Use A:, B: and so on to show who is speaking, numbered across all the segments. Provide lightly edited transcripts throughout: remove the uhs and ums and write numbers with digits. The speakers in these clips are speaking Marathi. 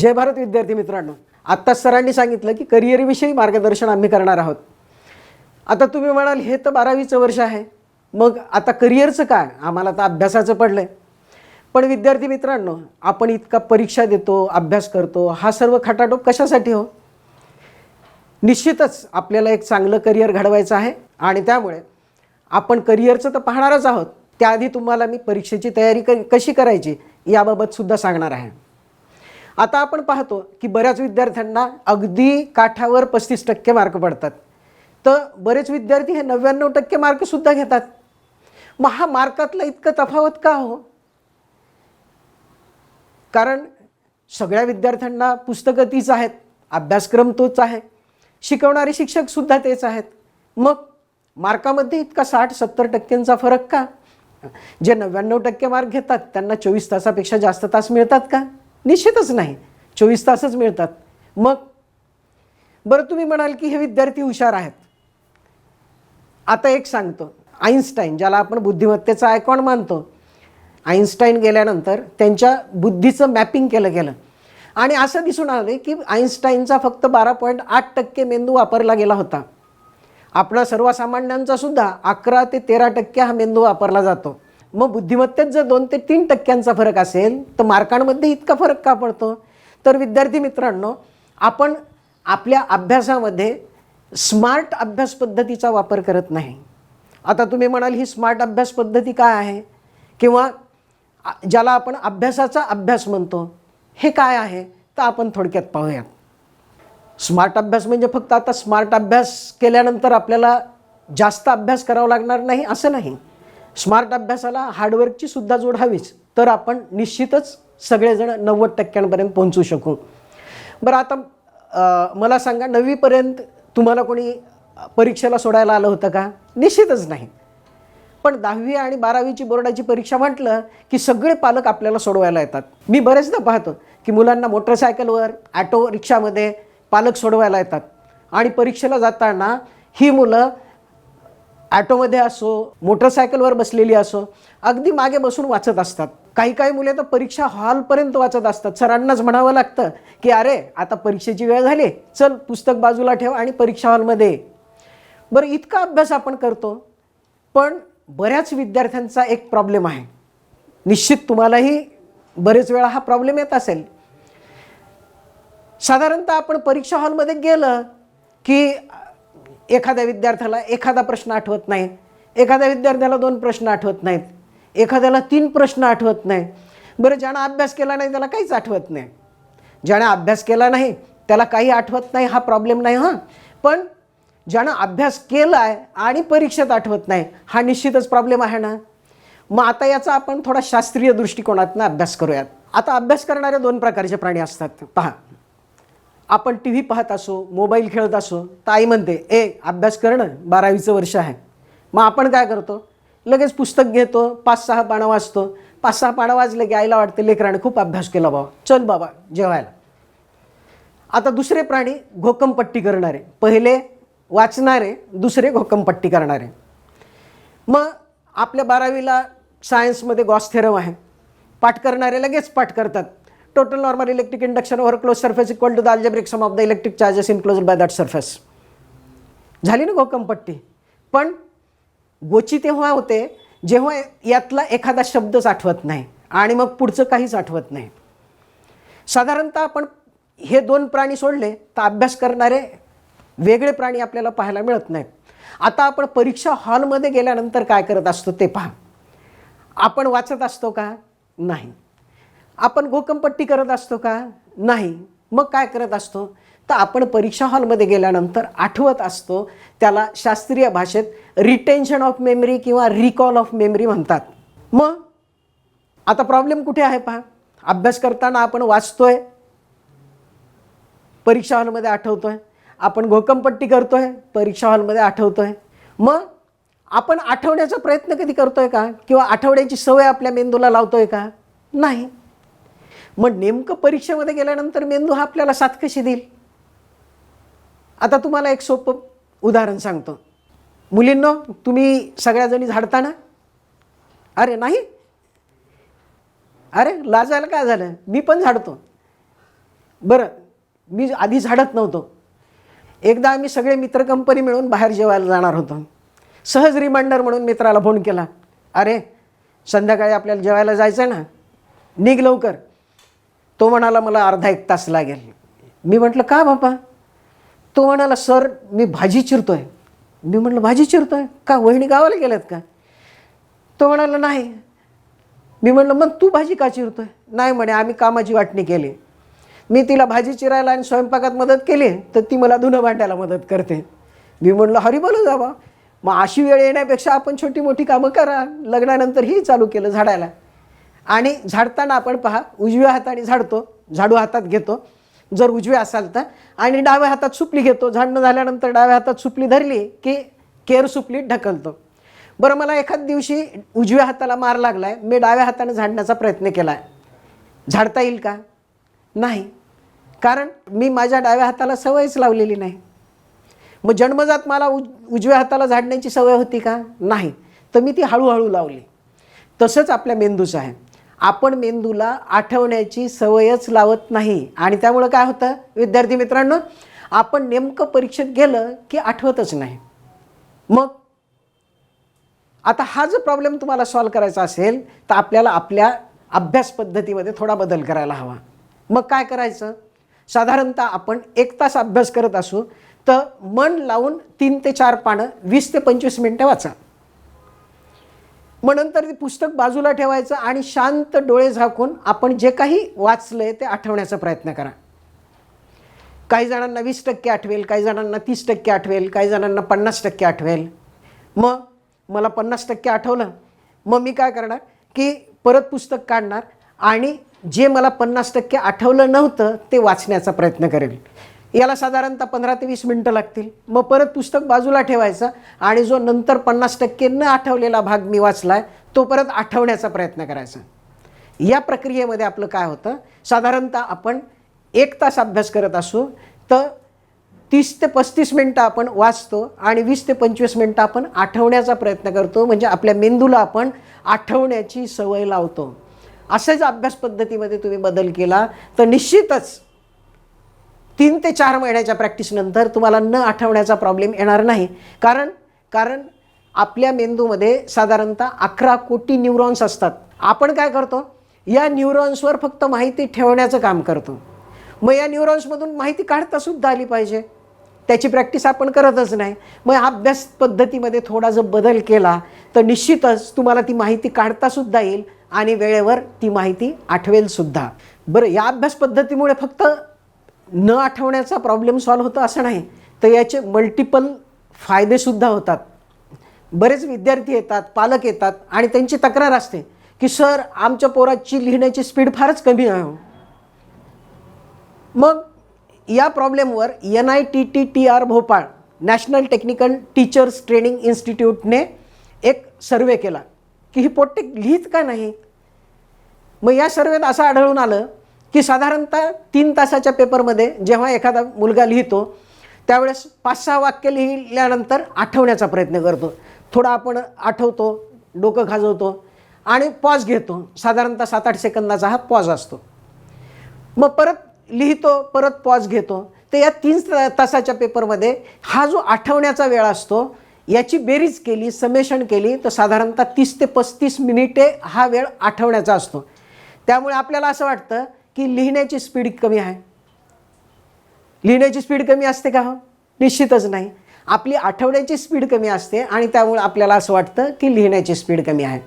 A: जय भारत विद्यार्थी मित्रांनो, आत्ताच सरांनी सांगितलं की करिअरविषयी मार्गदर्शन आम्ही करणार आहोत. आता तुम्ही म्हणाल हे तर 12वीचं वर्ष आहे, मग आता करिअरचं काय, आम्हाला तर अभ्यासाचं पडलं आहे. पण विद्यार्थी मित्रांनो, आपण इतका परीक्षा देतो, अभ्यास करतो, हा सर्व खटाटोप कशासाठी हो? निश्चितच आपल्याला एक चांगलं करिअर घडवायचं आहे आणि त्यामुळे आपण करिअरचं तर पाहणारच आहोत. त्याआधी तुम्हाला मी परीक्षेची तयारी कशी करायची याबाबत सुद्धा सांगणार आहे. आता आपण पाहतो की बऱ्याच विद्यार्थ्यांना अगदी काठावर 35% मार्क पडतात, तर बरेच विद्यार्थी हे 99% मार्कसुद्धा घेतात. मग हा मार्कातला इतकं तफावत का हो? कारण सगळ्या विद्यार्थ्यांना पुस्तकं तीच आहेत, अभ्यासक्रम तोच आहे, शिकवणारे शिक्षकसुद्धा तेच आहेत. मग मार्कामध्ये इतका 60-70%चा फरक का? जे 99% मार्क घेतात त्यांना 24 तासापेक्षा जास्त तास मिळतात का? निश्चितच नाही, 24 तासच मिळतात. मग बरं, तुम्ही म्हणाल की हे विद्यार्थी हुशार आहेत. आता एक सांगतो, आईन्स्टाईन, ज्याला आपण बुद्धिमत्तेचा आयकॉन मानतो, आईन्स्टाईन गेल्यानंतर त्यांच्या बुद्धीचं मॅपिंग केलं गेलं आणि असं दिसून आलं की आईन्स्टाईनचा फक्त 12.8% मेंदू वापरला गेला होता. आपला सर्वसामान्यांचा सुद्धा 11 ते 13% हा मेंदू वापरला जातो. मग बुद्धिमत्तेत जर 2 ते 3% फरक असेल तर मार्कांमध्ये इतका फरक का पडतो? तर विद्यार्थी मित्रांनो, आपण आपल्या अभ्यासामध्ये स्मार्ट अभ्यास पद्धतीचा वापर करत नाही. आता तुम्ही म्हणाल ही स्मार्ट अभ्यास पद्धती काय आहे, किंवा ज्याला आपण अभ्यासाचा अभ्यास म्हणतो हे काय आहे, तर आपण थोडक्यात पाहूयात. स्मार्ट अभ्यास म्हणजे फक्त आता स्मार्ट अभ्यास केल्यानंतर आपल्याला जास्त अभ्यास करावा लागणार नाही असं नाही. स्मार्ट अभ्यासाला हार्डवर्कची सुद्धा जोड हवीच, तर आपण निश्चितच सगळेजण 90%पर्यंत पोहोचू शकू. बरं, आता मला सांगा, 9वीपर्यंत तुम्हाला कोणी परीक्षेला सोडायला आलं होतं का? निश्चितच नाही. पण 10वी आणि 12वीची बोर्डाची परीक्षा म्हटलं की सगळे पालक आपल्याला सोडवायला येतात. मी बरेचदा पाहतो की मुलांना मोटरसायकलवर, ॲटो रिक्षामध्ये पालक सोडवायला येतात आणि परीक्षेला जाताना ही मुलं ॲटोमध्ये असो, मोटरसायकलवर बसलेली असो, अगदी मागे बसून वाचत असतात. काही काही मुले तर परीक्षा हॉलपर्यंत वाचत असतात. सरांनाच म्हणावं लागतं की अरे आता परीक्षेची वेळ झाली, चल पुस्तक बाजूला ठेव आणि परीक्षा हॉलमध्ये. बरं, इतका अभ्यास आपण करतो, पण बऱ्याच विद्यार्थ्यांचा एक प्रॉब्लेम आहे. निश्चित तुम्हालाही बरेच वेळा हा प्रॉब्लेम येत असेल. साधारणतः आपण परीक्षा हॉलमध्ये गेलं की एखाद्या विद्यार्थ्याला एखादा प्रश्न आठवत नाही, एखाद्या विद्यार्थ्याला 2 प्रश्न आठवत नाहीत, एखाद्याला 3 प्रश्न आठवत नाही. बरं, ज्यानं अभ्यास केला नाही त्याला काहीच आठवत नाही. ज्यानं अभ्यास केला नाही त्याला काही आठवत नाही, हा प्रॉब्लेम नाही. हां, पण ज्यानं अभ्यास केला आहे आणि परीक्षेत आठवत नाही, हा निश्चितच प्रॉब्लेम आहे ना. मग आता याचा आपण थोडा शास्त्रीय दृष्टिकोनातून अभ्यास करूयात. आता अभ्यास करणारे 2 प्रकारचे प्राणी असतात. पहा, आपण टी व्ही पाहत असो, मोबाईल खेळत असो, तर आई म्हणते अभ्यास करणं, 12वीचं वर्ष आहे. मग आपण काय करतो, लगेच पुस्तक घेतो, 5-6 पानं वाचतो. 5-6 पानं वाचले की आईला वाटते लेकराने खूप अभ्यास केला बाबा, चल बाबा जेवायला. आता दुसरे प्राणी घोकमपट्टी करणारे, पहिले वाचणारे, दुसरे घोकमपट्टी करणारे. मग आपल्या 12वीला सायन्समध्ये गॉस थेरम आहे, पाठ करणारे लगेच पाठ करतात. Total normal electric induction over close surface equal to the algebraic sum of the electric charges enclosed by that surface. झाली ना घोकमपट्टी. पण गोची तेव्हा होते जेव्हा यातला एखादा शब्दच आठवत नाही आणि मग पुढचं काहीच आठवत नाही. साधारणतः आपण हे 2 प्राणी सोडले तर अभ्यास करणारे वेगळे प्राणी आपल्याला पाहायला मिळत नाहीत. आता आपण परीक्षा हॉलमध्ये गेल्यानंतर काय करत असतो ते पहा. आपण वाचत असतो का? नाही. आपण घोकमपट्टी करत असतो का? नाही. मग काय करत असतो, तर आपण परीक्षा हॉलमध्ये गेल्यानंतर आठवत असतो. त्याला शास्त्रीय भाषेत रिटेन्शन ऑफ मेमरी किंवा रिकॉल ऑफ मेमरी म्हणतात. मग आता प्रॉब्लेम कुठे आहे पहा. अभ्यास करताना आपण वाचतोय, परीक्षा हॉलमध्ये आठवतोय. आपण घोकमपट्टी करतोय, परीक्षा हॉलमध्ये आठवतोय. मग आपण आठवण्याचा प्रयत्न कधी करतोय का, किंवा आठवण्याची सवय आपल्या मेंदूला लावतोय का? नाही. मग नेमकं परीक्षेमध्ये गेल्यानंतर मेंदू हा आपल्याला साथ कशी देईल? आता तुम्हाला एक सोपं उदाहरण सांगतो. मुलींनो, तुम्ही सगळ्याजणी झाडता ना? अरे नाही, अरे लाजायला काय झालं, मी पण झाडतो. बरं, मी आधी झाडत नव्हतो. एकदा आम्ही सगळे मित्र कंपनी मिळून बाहेर जेवायला जाणार होतो. सहज रिमाइंडर म्हणून मित्राला फोन केला, अरे संध्याकाळी आपल्याला जेवायला जायचं आहे ना, निघ लवकर. तो म्हणाला मला अर्धा एक तास लागेल. मी म्हटलं का बाबा? तो म्हणाला सर मी भाजी चिरतोय. मी म्हटलं भाजी चिरतोय का, वहिनी गावाला गेल्यात का? तो म्हणाला नाही. मी म्हटलं मग तू भाजी का चिरतोय? नाही म्हणे आम्ही कामाची वाटणी केली. मी तिला भाजी चिरायला आणि स्वयंपाकात मदत केली तर ती मला धुणं भांड्याला मदत करते. मी म्हटलं हरी बोला जावा, मग अशी वेळ येण्यापेक्षा आपण छोटी मोठी कामं करा. लग्नानंतर ही चालू केलं झाडायला. आणि झाडताना आपण पहा उजव्या हाताने झाडतो, झाडू हातात घेतो जर उजव्या असाल तर, आणि डाव्या हातात सुपली घेतो. झाडणं झाल्यानंतर डाव्या हातात सुपली धरली की केर सुपलीत ढकलतो. बरं, मला एखाद दिवशी उजव्या हाताला मार लागला आहे, मी डाव्या हाताने झाडण्याचा प्रयत्न केला आहे, झाडता येईल का? नाही, कारण मी माझ्या डाव्या हाताला सवयच लावलेली नाही. मग जन्मजात मला उजव्या हाताला झाडण्याची सवय होती का? नाही, तर मी ती हळूहळू लावली. तसंच आपल्या मेंदूचं आहे. आपण मेंदूला आठवण्याची सवयच लावत नाही आणि त्यामुळं काय होतं विद्यार्थी मित्रांनो, आपण नेमकं परीक्षेत गेलं की आठवतच नाही. मग आता हा जो प्रॉब्लेम तुम्हाला सॉल्व्ह करायचा असेल तर आपल्याला आपल्या अभ्यास पद्धतीमध्ये थोडा बदल करायला हवा. मग काय करायचं? साधारणतः आपण 1 तास अभ्यास करत असू तर मन लावून 3 ते 4 पानं 20 ते 25 मिनटं वाचा. मग नंतर ते पुस्तक बाजूला ठेवायचं आणि शांत डोळे झाकून आपण जे काही वाचलंय ते आठवण्याचा प्रयत्न करा. काही जणांना 20% आठवेल, काही जणांना 30% आठवेल, काही जणांना 50% आठवेल. मग मला 50% आठवलं, मग मी काय करणार की परत पुस्तक काढणार आणि जे मला 50% आठवलं नव्हतं ते वाचण्याचा प्रयत्न करेल. याला साधारणतः 15 ते 20 मिनटं लागतील. मग परत पुस्तक बाजूला ठेवायचं आणि जो नंतर 50% न आठवलेला भाग मी वाचला आहे तो परत आठवण्याचा प्रयत्न करायचा. या प्रक्रियेमध्ये आपलं काय होतं, साधारणतः आपण 1 तास अभ्यास करत असू तर 30 ते 35 मिनटं आपण वाचतो आणि 20 ते 25 मिनटं आपण आठवण्याचा प्रयत्न करतो. म्हणजे आपल्या मेंदूला आपण आठवण्याची सवय लावतो. असेच अभ्यास पद्धतीमध्ये तुम्ही बदल केला तर निश्चितच 3 ते 4 महिन्याच्या प्रॅक्टिसनंतर तुम्हाला न आठवण्याचा प्रॉब्लेम येणार नाही. कारण आपल्या मेंदूमध्ये साधारणतः 11 कोटी न्यूरॉन्स असतात. आपण काय करतो, या न्यूरॉन्सवर फक्त माहिती ठेवण्याचं काम करतो. मग या न्यूरॉन्समधून माहिती काढता सुद्धा आली पाहिजे, त्याची प्रॅक्टिस आपण करतच नाही. मग अभ्यास पद्धतीमध्ये थोडा जर बदल केला तर निश्चितच तुम्हाला ती माहिती काढता सुद्धा येईल आणि वेळेवर ती माहिती आठवेल सुद्धा. बरं, या अभ्यास पद्धतीमुळे फक्त न आठवण्याचा प्रॉब्लेम सॉल्व्ह होतो असं नाही, तर याचे मल्टिपल फायदेसुद्धा होतात. बरेच विद्यार्थी येतात, पालक येतात आणि त्यांची तक्रार असते की सर आमच्या पोराची लिहिण्याची स्पीड फारच कमी आहे. मग या प्रॉब्लेमवर NITTTR Bhopal national technical teachers training इन्स्टिट्यूटने एक सर्वे केला की ही पोट्टे लिहित का नाही. मग या सर्वेत असं आढळून आलं की साधारणतः 3 तासाच्या पेपरमध्ये जेव्हा एखादा मुलगा लिहितो त्यावेळेस 5-6 वाक्य लिहिल्यानंतर आठवण्याचा प्रयत्न करतो. थोडा आपण आठवतो, डोकं खाजवतो आणि पॉज घेतो. साधारणतः 7-8 सेकंदाचा हा पॉज असतो. मग परत लिहितो, परत पॉज घेतो. तर या 3 तासाच्या पेपरमध्ये हा जो आठवण्याचा वेळ असतो याची बेरीज केली, समेशन केली तर साधारणतः 30 ते 35 मिनिटे हा वेळ आठवण्याचा असतो. त्यामुळे आपल्याला असं वाटतं की लिहिण्याची स्पीड कमी आहे. लिहिण्याची स्पीड कमी असते का? हो, निश्चितच नाही. आपली आठवण्याची स्पीड कमी असते आणि त्यामुळे आपल्याला असं वाटतं की लिहिण्याची स्पीड कमी आहे.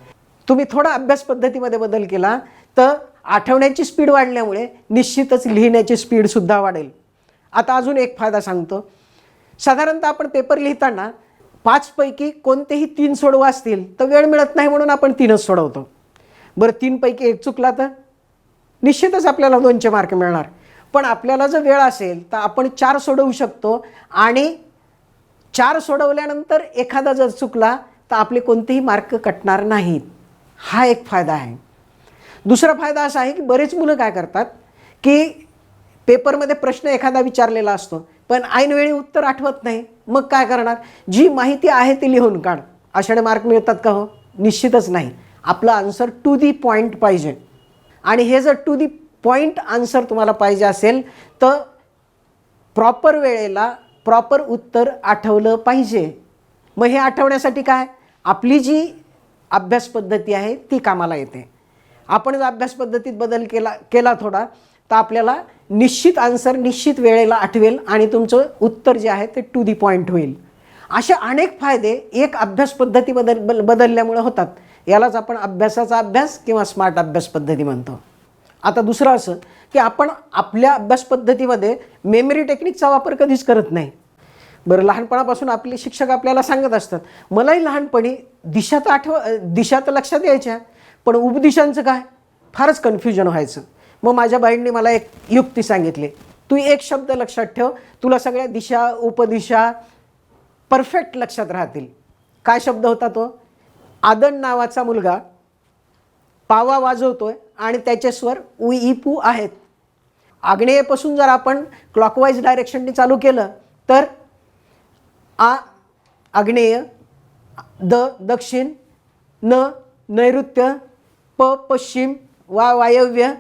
A: तुम्ही थोडा अभ्यास पद्धतीमध्ये बदल केला तर आठवण्याची स्पीड वाढल्यामुळे निश्चितच लिहिण्याची स्पीडसुद्धा वाढेल. आता अजून एक फायदा सांगतो. साधारणतः आपण पेपर लिहिताना 5 पैकी कोणतेही 3 सोडवा असतील तर वेळ मिळत नाही म्हणून आपण 3च सोडवतो. बरं, 3 पैकी 1 चुकला तर निश्चितच आपल्याला 2चे मार्क मिळणार. पण आपल्याला जर वेळ असेल तर आपण 4 सोडवू शकतो आणि 4 सोडवल्यानंतर एखादा जर चुकला तर आपले कोणतेही मार्क कटणार नाहीत. हा एक फायदा आहे. दुसरा फायदा असा आहे की बरेच मुलं काय करतात की पेपरमध्ये प्रश्न एखादा विचारलेला असतो पण ऐनवेळी उत्तर आठवत नाही. मग काय करणार, जी माहिती आहे ती लिहून काढ. अशाने मार्क मिळतात का? हो, निश्चितच नाही. आपलं आन्सर टू दी पॉईंट पाहिजे आणि हे जर टू दी पॉईंट आन्सर तुम्हाला पाहिजे असेल तर प्रॉपर वेळेला प्रॉपर उत्तर आठवलं पाहिजे. मग हे आठवण्यासाठी काय, आपली जी अभ्यास पद्धती आहे ती कामाला येते. आपण जर अभ्यास पद्धतीत बदल केला थोडा तर आपल्याला निश्चित आन्सर निश्चित वेळेला आठवेल आणि तुमचं उत्तर जे आहे ते टू दी पॉईंट होईल. असे अनेक फायदे एक अभ्यास पद्धती बदलल्यामुळे होतात. यालाच आपण अभ्यासाचा अभ्यास किंवा स्मार्ट अभ्यास पद्धती म्हणतो. आता दुसरं असं की आपण आपल्या अभ्यास पद्धतीमध्ये मेमरी टेक्निकचा वापर कधीच करत नाही. बरं, लहानपणापासून आपले शिक्षक आपल्याला सांगत असतात. मलाही लहानपणी दिशा तर लक्षात यायच्या, पण उपदिशांचं काय फारच कन्फ्युजन व्हायचं. मग माझ्या बाईंनी मला एक युक्ती सांगितली, तू एक शब्द लक्षात ठेव, तुला सगळ्या दिशा उपदिशा परफेक्ट लक्षात राहतील. काय शब्द होता तो? आदन नावाचा मुलगा पावा वाजवतोय आणि त्याचे स्वर उ इ पू आहेत. आग्नेयेपासून जर आपण क्लॉकवाईज डायरेक्शनने चालू केलं तर आ आग्नेय, द दक्षिण, न नैऋत्य, प पश्चिम, वा वायव्य,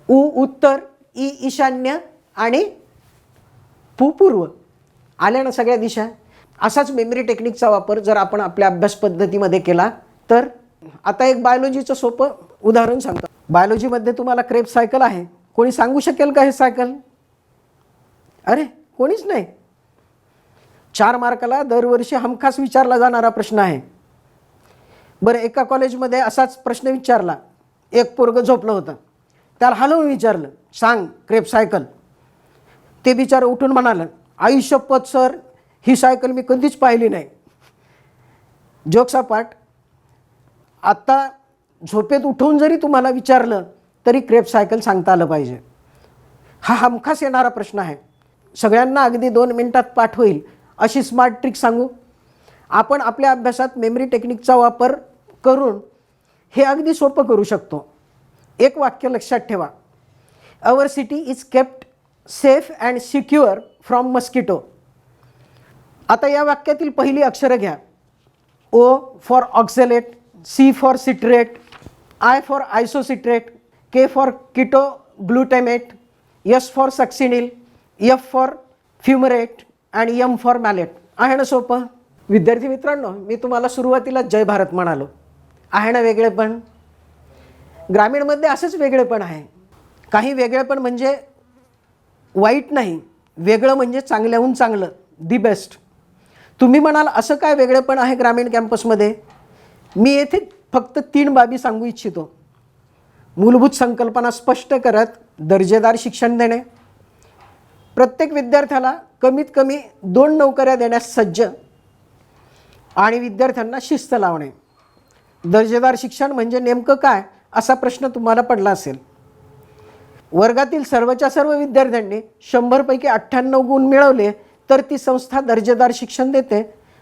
A: उ उत्तर, ई ईशान्य आणि पू पूर्व. आल्या ना सगळ्या दिशा. असाच मेमरी टेक्निकचा वापर जर आपण आपल्या अभ्यास पद्धतीमध्ये केला तर. आता एक बायोलॉजीचं सोपं उदाहरण सांगतो. बायोलॉजीमध्ये तुम्हाला क्रेब्स सायकल आहे. कोणी सांगू शकेल का हे सायकल? अरे कोणीच नाही. 4 मार्काला दरवर्षी हमखास विचारला जाणारा प्रश्न आहे. बरं, एका कॉलेजमध्ये असाच प्रश्न विचारला. एक पोरगं झोपलं होतं, त्याला हलवून विचारलं, सांग क्रेब्स सायकल. ते बिचारं उठून म्हणालं, आई शपथ सर, ही सायकल मी कधीच पाहिली नाही. जोक्सा पाठ. आता झोपेत उठवून जरी तुम्हाला विचारलं तरी क्रेब्स सायकल सांगता आलं पाहिजे. हा हमखास येणारा प्रश्न आहे. सगळ्यांना अगदी 2 मिनिटात पाठ होईल अशी स्मार्ट ट्रिक सांगू. आपण आपल्या अभ्यासात मेमरी टेक्निकचा वापर करून हे अगदी सोपं करू शकतो. एक वाक्य लक्षात ठेवा, our city is kept safe and secure from mosquito. आता या वाक्यातील पहिली अक्षरं घ्या. O for oxalate, C for citrate, I for isocitrate, K for keto glutamate, S for succinyl, F for fumarate आणि एम फॉर मॅलेट. आहे ना सोपं? विद्यार्थी मित्रांनो, मी तुम्हाला सुरुवातीला जय भारत म्हणालो. आहे ना वेगळेपण? ग्रामीणमध्ये असंच वेगळेपण आहे. काही वेगळेपण म्हणजे वाईट नाही, वेगळं म्हणजे चांगल्याहून चांगलं, दी बेस्ट. तुम्ही म्हणाल असं काय वेगळेपण आहे ग्रामीण कॅम्पसमध्ये? मी येथे फक्त 3 बाबी सांगू इच्छितो. मूलभूत संकल्पना स्पष्ट करत दर्जेदार शिक्षण देणे, प्रत्येक विद्यार्थ्याला कमीत कमी 2 नोकऱ्या देण्यास सज्ज आणि विद्यार्थ्यांना शिस्त लावणे. दर्जेदार शिक्षण म्हणजे नेमकं काय असा प्रश्न तुम्हाला पडला असेल. वर्गातील सर्वच्या सर्व विद्यार्थ्यांनी 100 पैकी 98 गुण मिळवले तर ती संस्था दर्जेदार शिक्षण देते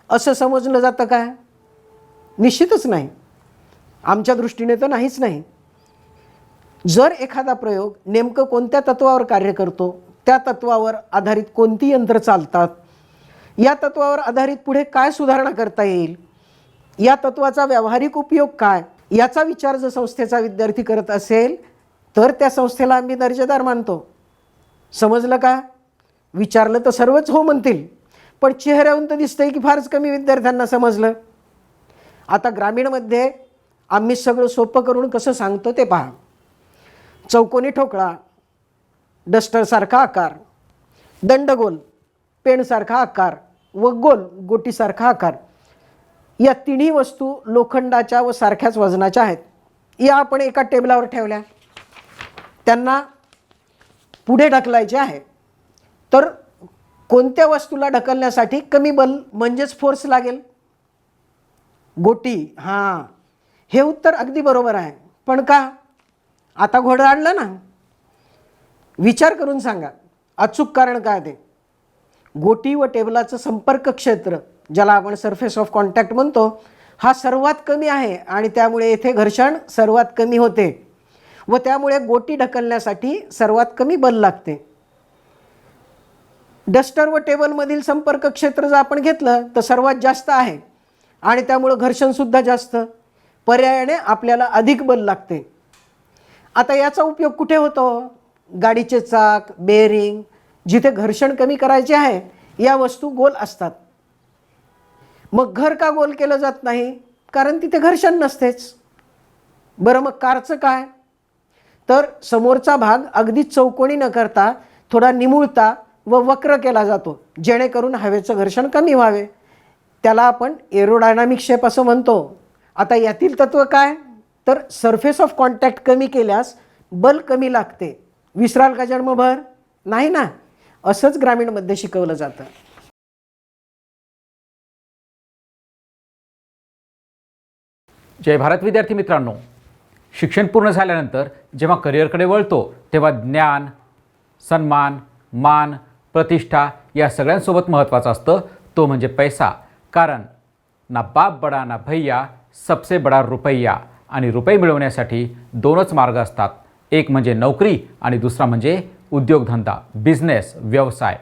A: असं समजलं जातं काय? निश्चितच नाही. आमच्या दृष्टीने तर नाहीच नाही. जर एखादा प्रयोग नेमकं कोणत्या तत्वावर कार्य करतो, त्या तत्वावर आधारित कोणती यंत्र चालतात, या तत्वावर आधारित पुढे काय सुधारणा करता येईल, या तत्वाचा व्यावहारिक उपयोग काय, याचा विचार जर संस्थेचा विद्यार्थी करत असेल तर त्या संस्थेला आम्ही दर्जेदार मानतो. समजलं का? विचारलं तर सर्वच हो म्हणतील, पण चेहऱ्यावरून तर दिसतंय की फारच कमी विद्यार्थ्यांना समजलं. आता ग्रामीणमध्ये आम्ही सगळं सोपं करून कसं सांगतो ते पहा. चौकोनी ठोकळा, डस्टरसारखा आकार, दंडगोल पेनसारखा आकार व गोल गोटीसारखा आकार, या तिन्ही वस्तू लोखंडाच्या व सारख्याच वजनाच्या आहेत. या आपण एका टेबलावर ठेवल्या, त्यांना पुढे ढकलायचे आहे. तर कोणत्या वस्तूला ढकलण्यासाठी कमी बल म्हणजेच फोर्स लागेल? गोटी. हां, हे उत्तर अगदी बरोबर आहे. पण का? आता घोडं आणलं ना. विचार करून सांगा अचूक कारण काय ते? गोटी व टेबलाचं संपर्क क्षेत्र, ज्याला आपण सरफेस ऑफ कॉन्टॅक्ट म्हणतो, हा सर्वात कमी आहे आणि त्यामुळे येथे घर्षण सर्वात कमी होते व त्यामुळे गोटी ढकलण्यासाठी सर्वात कमी बल लागते. डस्टर व टेबलमधील संपर्क क्षेत्र जर आपण घेतलं तर सर्वात जास्त आहे आणि त्यामुळे घर्षणसुद्धा जास्त. पर्यायाने आपल्याला अधिक बल लागते. आता याचा उपयोग कुठे होतो? गाडीचे चाक, बेअरिंग, जिथे घर्षण कमी करायचे आहे या वस्तू गोल असतात. मग घर का गोल केलं जात नाही? कारण तिथे घर्षण नसतेच. बरं, मग कारचं काय? तर समोरचा भाग अगदी चौकोनी न करता थोडा निमुळता व वक्र केला जातो, जेणेकरून हवेचं घर्षण कमी व्हावे. त्याला आपण एरोडायनामिक शेप असं म्हणतो. आता यातील तत्व काय? तर सरफेस ऑफ कॉन्टॅक्ट कमी केल्यास बल कमी लागते. विसराल का जन्मभर? नाही ना. असंच ग्रामीणमध्ये शिकवलं जातं.
B: जय भारत विद्यार्थी मित्रांनो, शिक्षण पूर्ण झाल्यानंतर जेव्हा करिअरकडे वळतो तेव्हा ज्ञान, सन्मान, मान, प्रतिष्ठा या सगळ्यांसोबत महत्त्वाचं असतं तो म्हणजे पैसा. कारण ना बाप बडा ना भैया, सबसे बडा रुपैया. आणि रुपये मिळवण्यासाठी दोनच मार्ग असतात, एक म्हणजे नोकरी आणि दुसरा म्हणजे उद्योगधंदा, बिझनेस, व्यवसाय.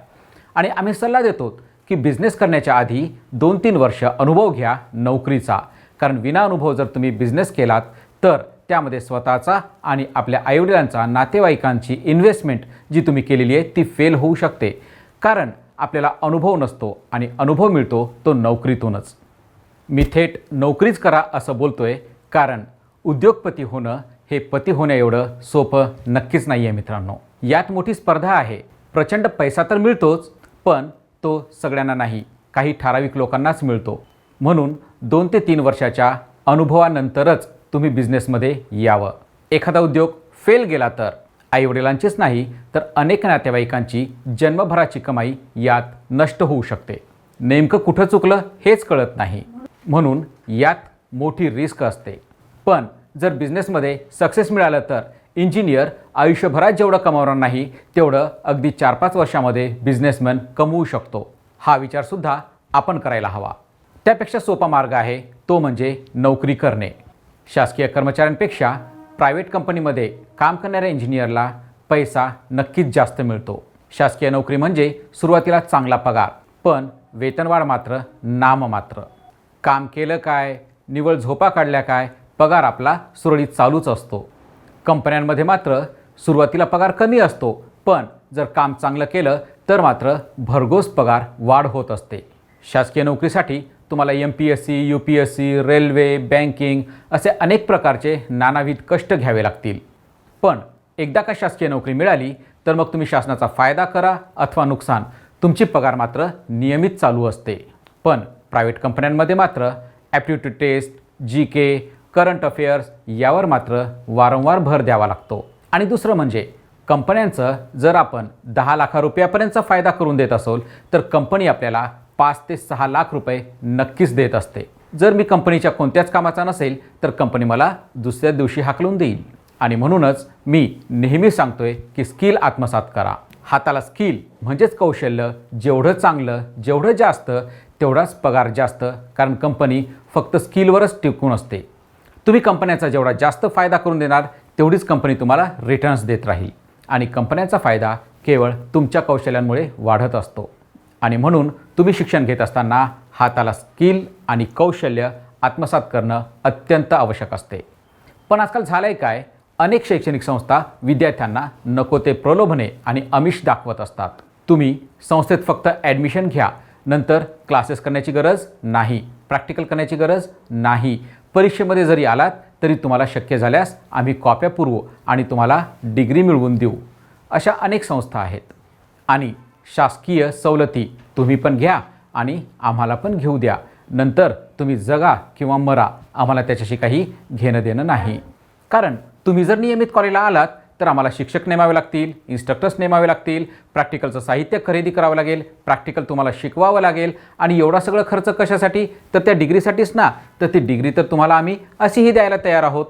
B: आणि आम्ही सल्ला देतो की बिझनेस करण्याच्या आधी 2-3 वर्ष अनुभव घ्या नोकरीचा. कारण विना अनुभव जर तुम्ही बिझनेस केलात तर त्यामध्ये स्वतःचा आणि आपल्या आईवडिलांचा, नातेवाईकांची इन्व्हेस्टमेंट जी तुम्ही केलेली आहे ती फेल होऊ शकते. कारण आपल्याला अनुभव नसतो आणि अनुभव मिळतो तो नोकरीतूनच. मी थेट नोकरीच करा असं बोलतोय, कारण उद्योगपती होणं हे पती होण्या एवढं सोपं नक्कीच नाही आहे मित्रांनो. यात मोठी स्पर्धा आहे. प्रचंड पैसा तर मिळतोच, पण तो सगळ्यांना नाही, काही ठराविक लोकांनाच मिळतो. म्हणून 2 ते 3 वर्षाच्या अनुभवानंतरच तुम्ही बिझनेसमध्ये यावं. एखादा उद्योग फेल गेला तर आईवडिलांचीच नाही तर अनेक नातेवाईकांची जन्मभराची कमाई यात नष्ट होऊ शकते. नेमकं कुठं चुकलं हेच कळत नाही. म्हणून यात मोठी रिस्क असते. पण जर बिझनेसमध्ये सक्सेस मिळालं तर इंजिनियर आयुष्यभरात जेवढं कमावणार नाही तेवढं अगदी 4-5 वर्षामध्ये बिझनेसमॅन कमवू शकतो. हा विचारसुद्धा आपण करायला हवा. त्यापेक्षा सोपा मार्ग आहे तो म्हणजे नोकरी करणे. शासकीय कर्मचाऱ्यांपेक्षा प्रायव्हेट कंपनीमध्ये काम करणाऱ्या इंजिनियरला पैसा नक्कीच जास्त मिळतो. शासकीय नोकरी म्हणजे सुरुवातीला चांगला पगार, पण वेतनवाढ मात्र नाममात्र. काम केलं काय, निव्वळ झोपा काढल्या काय, पगार आपला सुरळीत चालूच असतो. कंपन्यांमध्ये मात्र सुरुवातीला पगार कमी असतो, पण जर काम चांगलं केलं तर मात्र भरघोस पगार वाढ होत असते. शासकीय नोकरीसाठी तुम्हाला MPSC, UPSC, रेल्वे, बँकिंग असे अनेक प्रकारचे नानाविध कष्ट घ्यावे लागतील. पण एकदा का शासकीय नोकरी मिळाली तर मग तुम्ही शासनाचा फायदा करा अथवा नुकसान, तुमची पगार मात्र नियमित चालू असते. पण प्रायव्हेट कंपन्यांमध्ये मात्र aptitude test, GK, current affairs यावर मात्र वारंवार भर द्यावा लागतो. आणि दुसरं म्हणजे कंपन्यांचं जर आपण 10 लाख रुपयापर्यंतचा फायदा करून देत असोल तर कंपनी आपल्याला 5 ते 6 लाख रुपये नक्कीच देत असते. जर मी कंपनीच्या कोणत्याच कामाचा नसेल तर कंपनी मला दुसऱ्या दिवशी हाकलून देईल. आणि म्हणूनच मी नेहमी सांगतोय की स्किल आत्मसात करा. हाताला स्किल म्हणजेच कौशल्य जेवढं चांगलं, जेवढं जास्त तेवढाच पगार जास्त. कारण कंपनी फक्त स्किलवरच टिकून असते. तुम्ही कंपन्यांचा जेवढा जास्त फायदा करून देणार तेवढीच कंपनी तुम्हाला रिटर्न्स देत राहील. आणि कंपन्यांचा फायदा केवळ तुमच्या कौशल्यांमुळे वाढत असतो. आणि म्हणून तुम्ही शिक्षण घेत असताना हाताला स्किल आणि कौशल्य आत्मसात करणं अत्यंत आवश्यक असते. पण आजकाल झालं आहे काय, अनेक शैक्षणिक संस्था विद्यार्थ्यांना नको ते प्रलोभने आणि आमिष दाखवत असतात. तुम्ही संस्थेत फक्त ॲडमिशन घ्या, नंतर क्लासेस करण्याची गरज नाही, प्रॅक्टिकल करण्याची गरज नाही, परीक्षेमध्ये जरी आलात तरी तुम्हाला शक्य झाल्यास आम्ही कॉप्या पुरवू आणि तुम्हाला डिग्री मिळवून देऊ, अशा अनेक संस्था आहेत. आणि शासकीय सवलती तुम्ही पण घ्या आणि आम्हाला पण घेऊ द्या, नंतर तुम्ही जगा किंवा मरा, आम्हाला त्याच्याशी काही घेणं देणं नाही. कारण तुम्ही जर नियमित कॉलेजला आलात तर आम्हाला शिक्षक नेमावे लागतील, इन्स्ट्रक्टर्स नेमावे लागतील, प्रॅक्टिकलचं साहित्य खरेदी करावं लागेल, प्रॅक्टिकल तुम्हाला शिकवावं लागेल. आणि एवढा सगळं खर्च कशासाठी? तर त्या डिग्रीसाठीच ना. तर ती डिग्री तर तुम्हाला आम्ही अशीही द्यायला तयार आहोत.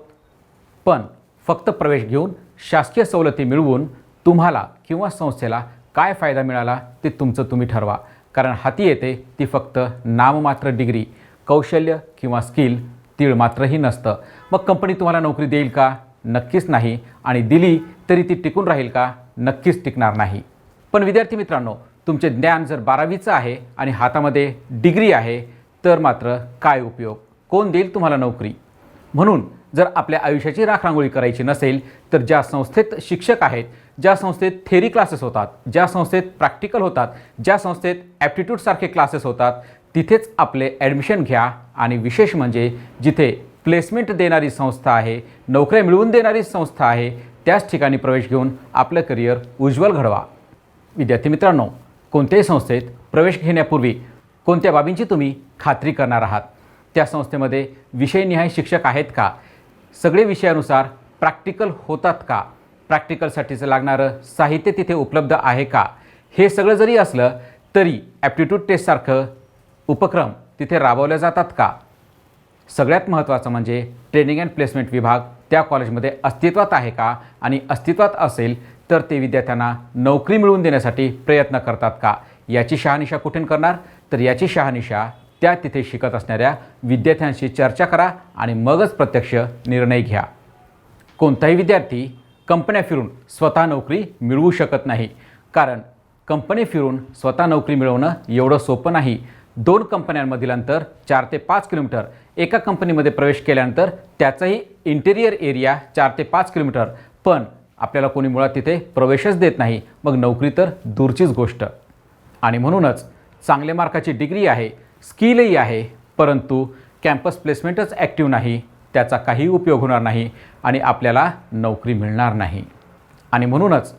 B: पण फक्त प्रवेश घेऊन शासकीय सवलती मिळवून तुम्हाला किंवा संस्थेला काय फायदा मिळाला ते तुमचं तुम्ही ठरवा. कारण हाती येते ती फक्त नाममात्र डिग्री, कौशल्य किंवा स्किल तीळ मात्रही नसतं. मग कंपनी तुम्हाला नोकरी देईल का? नक्कीच नाही. आणि दिली तरी ती टिकून राहील का? नक्कीच टिकणार नाही. पण विद्यार्थी मित्रांनो, तुमचे ज्ञान जर 12वीचं आहे आणि हातामध्ये डिग्री आहे तर मात्र काय उपयोग? कोण देईल तुम्हाला नोकरी? म्हणून जर आपल्या आयुष्याची राखरांगोळी करायची नसेल तर ज्या संस्थेत शिक्षक आहेत, ज्या संस्थेत थेरी क्लासेस होतात, ज्या संस्थेत प्रॅक्टिकल होतात, ज्या संस्थेत ॲप्टिट्यूडसारखे क्लासेस होतात, तिथेच आपले ॲडमिशन घ्या. आणि विशेष म्हणजे जिथे प्लेसमेंट देणारी संस्था आहे, नोकऱ्या मिळवून देणारी संस्था आहे, त्याच ठिकाणी प्रवेश घेऊन आपलं करिअर उज्ज्वल घडवा. विद्यार्थी मित्रांनो, कोणत्याही संस्थेत प्रवेश घेण्यापूर्वी कोणत्या बाबींची तुम्ही खात्री करणार आहात? त्या संस्थेमध्ये विषयनिहाय शिक्षक आहेत का? सगळे विषयानुसार प्रॅक्टिकल होतात का? प्रॅक्टिकलसाठीचं लागणारं साहित्य तिथे उपलब्ध आहे का? हे सगळं जरी असलं तरी ॲप्टिट्यूड टेस्टसारखं उपक्रम तिथे राबवले जातात का? सगळ्यात महत्त्वाचं म्हणजे ट्रेनिंग अँड प्लेसमेंट विभाग त्या कॉलेजमध्ये अस्तित्वात आहे का? आणि अस्तित्वात असेल तर ते विद्यार्थ्यांना नोकरी मिळवून देण्यासाठी प्रयत्न करतात का? याची शहानिशा कुठून करणार? तर याची शहानिशा त्या तिथे शिकत असणाऱ्या विद्यार्थ्यांशी चर्चा करा आणि मगच प्रत्यक्ष निर्णय घ्या. कोणताही विद्यार्थी कंपन्या फिरून स्वतः नोकरी मिळवू शकत नाही, कारण कंपनी फिरून स्वतः नोकरी मिळवणं एवढं सोपं नाही. 2 कंपन्यांमधील अंतर 4 ते 5 किलोमीटर. एका कंपनीमध्ये प्रवेश केल्यानंतर त्याचाही इंटेरियर एरिया 4 ते 5 किलोमीटर. पण आपल्याला कोणी मुळात तिथे प्रवेशच देत नाही, मग नोकरी तर दूरचीच गोष्ट. आणि म्हणूनच चांगल्या मार्काची डिग्री आहे, स्किलही आहे, परंतु कॅम्पस प्लेसमेंटच ॲक्टिव्ह नाही, त्याचा काही उपयोग होणार नाही आणि आपल्याला नोकरी मिळणार नाही. आणि म्हणूनच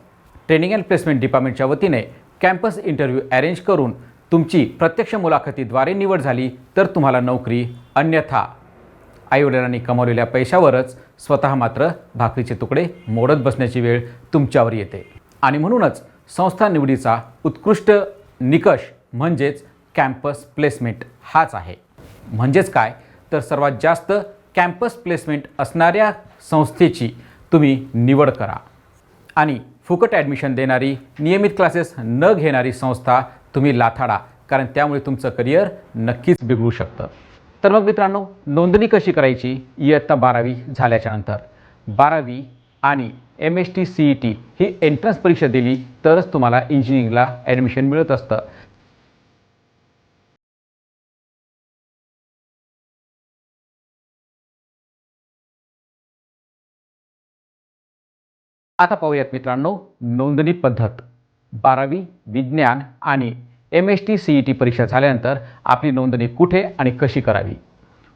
B: ट्रेनिंग अँड प्लेसमेंट डिपार्टमेंटच्या वतीने कॅम्पस इंटरव्ह्यू अरेंज करून तुमची प्रत्यक्ष मुलाखतीद्वारे निवड झाली तर तुम्हाला नोकरी, अन्यथा आईवडिलांनी कमावलेल्या पैशावरच स्वतः मात्र भाकरीचे तुकडे मोडत बसण्याची वेळ तुमच्यावर येते. आणि म्हणूनच संस्था निवडीचा उत्कृष्ट निकष म्हणजेच कॅम्पस प्लेसमेंट हाच आहे. म्हणजेच काय तर सर्वात जास्त कॅम्पस प्लेसमेंट असणाऱ्या संस्थेची तुम्ही निवड करा आणि फुकट ॲडमिशन देणारी, नियमित क्लासेस न घेणारी संस्था तुम्ही लाथाडा, कारण त्यामुळे तुमचं करिअर नक्कीच बिघडू शकतं. तर मग मित्रांनो, नोंदणी कशी करायची? इयत्ता 12वी झाल्याच्या नंतर 12वी आणि MST-CET ही एंट्रन्स परीक्षा दिली तरच तुम्हाला इंजिनिअरिंगला ॲडमिशन मिळत असतं. आता पाहूयात मित्रांनो नोंदणी पद्धत. 12वी विज्ञान आणि MST-CET परीक्षा झाल्यानंतर आपली नोंदणी कुठे आणि कशी करावी?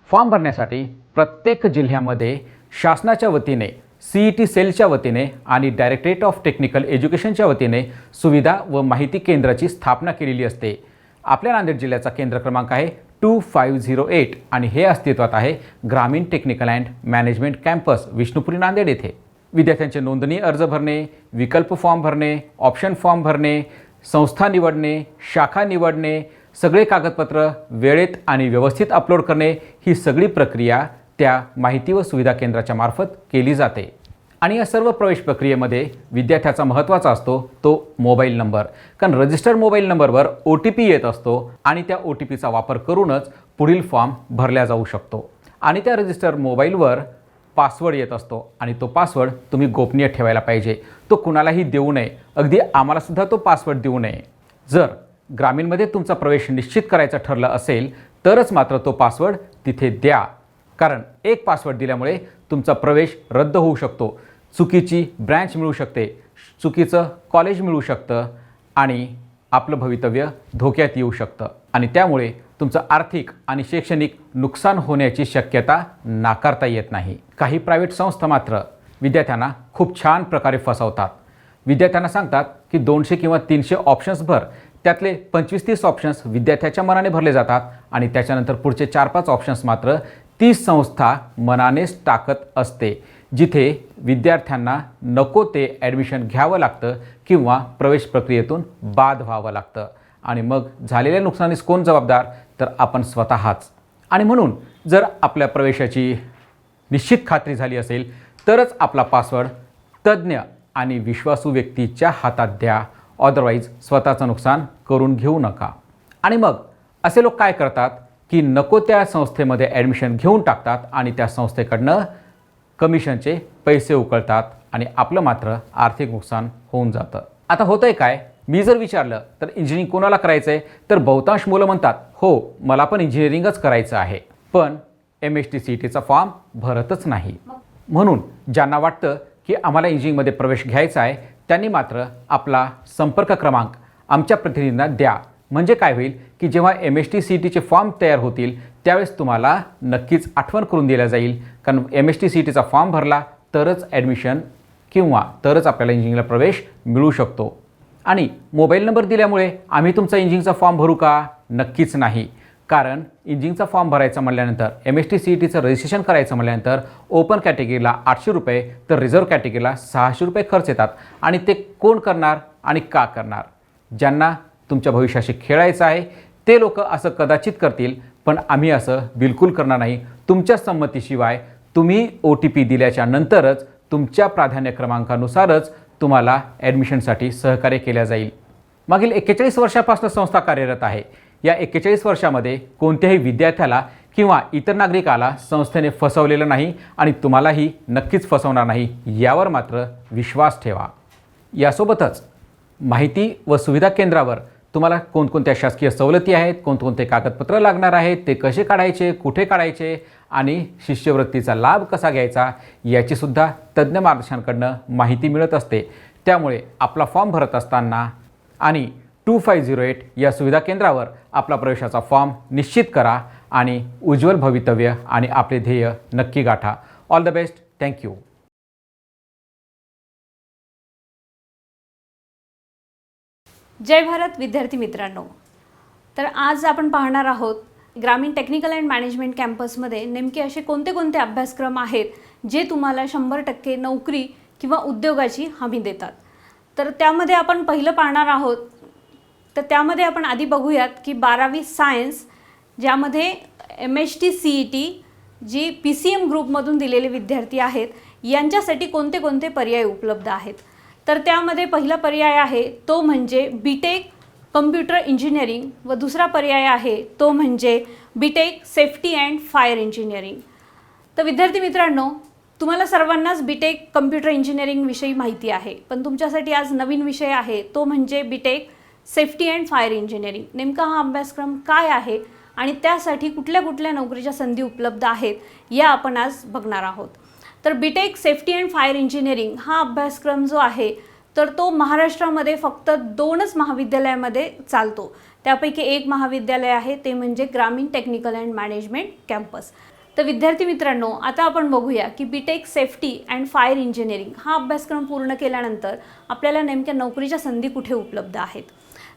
B: फॉर्म भरण्यासाठी प्रत्येक जिल्ह्यामध्ये शासनाच्या वतीने, CET सेलच्या वतीने आणि डायरेक्टरेट ऑफ टेक्निकल एज्युकेशनच्या वतीने सुविधा व माहिती केंद्राची स्थापना केलेली असते. आपल्या नांदेड जिल्ह्याचा केंद्र क्रमांक आहे 2508 आणि हे अस्तित्वात आहे ग्रामीण technical and management campus Vishnupuri Nanded येथे. विद्यार्थ्यांचे नोंदणी अर्ज भरणे, विकल्प फॉर्म भरणे, ऑप्शन फॉर्म भरणे, संस्था निवडणे, शाखा निवडणे, सगळे कागदपत्र वेळेत आणि व्यवस्थित अपलोड करणे, ही सगळी प्रक्रिया त्या माहिती व सुविधा केंद्राच्या मार्फत केली जाते. आणि या सर्व प्रवेश प्रक्रियेमध्ये विद्यार्थ्याचा महत्त्वाचा असतो तो मोबाईल नंबर, कारण रजिस्टर मोबाईल नंबरवर OTP येत असतो आणि त्या OTPचा वापर करूनच पुढील फॉर्म भरला जाऊ शकतो. आणि त्या रजिस्टर मोबाईलवर पासवर्ड येत असतो आणि तो पासवर्ड तुम्ही गोपनीय ठेवायला पाहिजे. तो कुणालाही देऊ नये, अगदी आम्हालासुद्धा तो पासवर्ड देऊ नये. जर ग्रामीणमध्ये तुमचा प्रवेश निश्चित करायचं ठरलं असेल तरच मात्र तो पासवर्ड तिथे द्या, कारण एक पासवर्ड दिल्यामुळे तुमचा प्रवेश रद्द होऊ शकतो, चुकीची ब्रँच मिळू शकते, चुकीचं कॉलेज मिळू शकतं आणि आपलं भवितव्य धोक्यात येऊ शकतं. आणि त्यामुळे तुमचं आर्थिक आणि शैक्षणिक नुकसान होण्याची शक्यता नाकारता येत नाही. काही प्रायव्हेट संस्था मात्र विद्यार्थ्यांना खूप छान प्रकारे फसवतात. विद्यार्थ्यांना सांगतात की 200 किंवा 300 ऑप्शन्स भर, त्यातले 25-30 ऑप्शन्स विद्यार्थ्याच्या मनाने भरले जातात आणि त्याच्यानंतर पुढचे 4-5 ऑप्शन्स मात्र ती संस्था मनानेच टाकत असते, जिथे विद्यार्थ्यांना नको ते ॲडमिशन घ्यावं लागतं किंवा प्रवेश प्रक्रियेतून बाद व्हावं लागतं. आणि मग झालेल्या नुकसानीस कोण जबाबदार? तर आपण स्वतःच. आणि म्हणून जर आपल्या प्रवेशाची निश्चित खात्री झाली असेल तरच आपला पासवर्ड तज्ज्ञ आणि विश्वासू व्यक्तीच्या हातात द्या, अदरवाईज स्वतःचं नुकसान करून घेऊ नका. आणि मग असे लोक काय करतात की नको त्या संस्थेमध्ये ॲडमिशन घेऊन टाकतात आणि त्या संस्थेकडनं कमिशनचे पैसे उकळतात आणि आपलं मात्र आर्थिक नुकसान होऊन जातं. आता होतंय काय? मी जर विचारलं तर इंजिनिअरिंग कोणाला करायचं आहे तर बहुतांश मुलं म्हणतात हो मला पण इंजिनिअरिंगच करायचं आहे. पण MST-CETचा फॉर्म भरतच नाही. म्हणून ज्यांना वाटतं की आम्हाला इंजिनिअरिंगमध्ये प्रवेश घ्यायचा आहे त्यांनी मात्र आपला संपर्क क्रमांक आमच्या प्रतिनिधींना द्या. म्हणजे काय होईल की जेव्हा MST-CETचे फॉर्म तयार होतील त्यावेळेस तुम्हाला नक्कीच आठवण करून दिल्या जाईल. कारण MST-CETचा फॉर्म भरला तरच ॲडमिशन किंवा तरच आपल्याला इंजिनिअरिंगला प्रवेश मिळू शकतो. आणि मोबाईल नंबर दिल्यामुळे आम्ही तुमचा इंजिनिअरिंगचा फॉर्म भरू का? नक्कीच नाही. कारण इंजिनिअरिंगचा फॉर्म भरायचा म्हटल्यानंतर MST-CETचं रजिस्ट्रेशन करायचं म्हटल्यानंतर ओपन कॅटेगरीला 800 रुपये तर रिझर्व्ह कॅटेगरीला 600 रुपये खर्च येतात. आणि ते कोण करणार आणि का करणार? ज्यांना तुमच्या भविष्याशी खेळायचं आहे ते लोक असं कदाचित करतील, पण आम्ही असं बिलकुल करणार नाही. तुमच्या संमतीशिवाय तुम्ही OTP दिल्याच्या नंतरच तुमच्या प्राधान्य क्रमांकानुसारच तुम्हाला ॲडमिशनसाठी सहकार्य केल्या जाईल. मागील 41 वर्षापासून संस्था कार्यरत आहे. या 41 वर्षामध्ये कोणत्याही विद्यार्थ्याला किंवा इतर नागरिकाला संस्थेने फसवलेलं नाही आणि तुम्हालाही नक्कीच फसवणार नाही, यावर मात्र विश्वास ठेवा. यासोबतच माहिती व सुविधा केंद्रावर तुम्हाला कोणकोणत्या शासकीय सवलती आहेत, कोणकोणते कागदपत्र लागणार आहेत, ते कसे काढायचे, कुठे काढायचे आणि शिष्यवृत्तीचा लाभ कसा घ्यायचा याचीसुद्धा तज्ज्ञ मार्गदर्शकांकडून माहिती मिळत असते. त्यामुळे आपला फॉर्म भरत असताना आणि 2508 या सुविधा केंद्रावर आपला प्रवेशाचा फॉर्म निश्चित करा आणि उज्ज्वल भवितव्य आणि आपले ध्येय नक्की गाठा. All the best. थँक्यू.
C: जय भारत विद्यार्थी मित्रांनो. तर आज आपण पाहणार आहोत ग्रामीण टेक्निकल अँड मॅनेजमेंट कॅम्पसमध्ये नेमके असे कोणते कोणते अभ्यासक्रम आहेत जे तुम्हाला 100% नोकरी किंवा उद्योगाची हमी देतात. तर त्यामध्ये आपण पहिलं पाहणार आहोत. तर त्यामध्ये आपण आधी बघूयात की 12वी सायन्स ज्यामध्ये MST-CET जी PCM ग्रुपमधून दिलेले विद्यार्थी आहेत यांच्यासाठी कोणते कोणते पर्याय उपलब्ध आहेत. तर त्यामध्ये पहिला पर्याय आहे तो म्हणजे BTech कम्प्युटर इंजिनिअरिंग व दुसरा पर्याय आहे तो म्हणजे BTech safety and fire engineering. तर विद्यार्थी मित्रांनो, तुम्हाला सर्वांनाच BTech कम्प्युटर इंजिनिअरिंगविषयी माहिती आहे, पण तुमच्यासाठी आज नवीन विषय आहे तो म्हणजे BTech safety and fire engineering. नेमका हा अभ्यासक्रम काय आहे आणि त्यासाठी कुठल्या कुठल्या नोकरीच्या संधी उपलब्ध आहेत या आपण आज बघणार आहोत. तर BTech safety and fire engineering हा अभ्यासक्रम जो आहे तर तो महाराष्ट्रामध्ये फक्त 2च महाविद्यालयामध्ये चालतो. त्यापैकी एक महाविद्यालय आहे ते म्हणजे ग्रामीण टेक्निकल अँड मॅनेजमेंट कॅम्पस. तर विद्यार्थी मित्रांनो, आता आपण बघूया की BTech safety and fire engineering हा अभ्यासक्रम पूर्ण केल्यानंतर आपल्याला नेमक्या नोकरीच्या संधी कुठे उपलब्ध आहेत.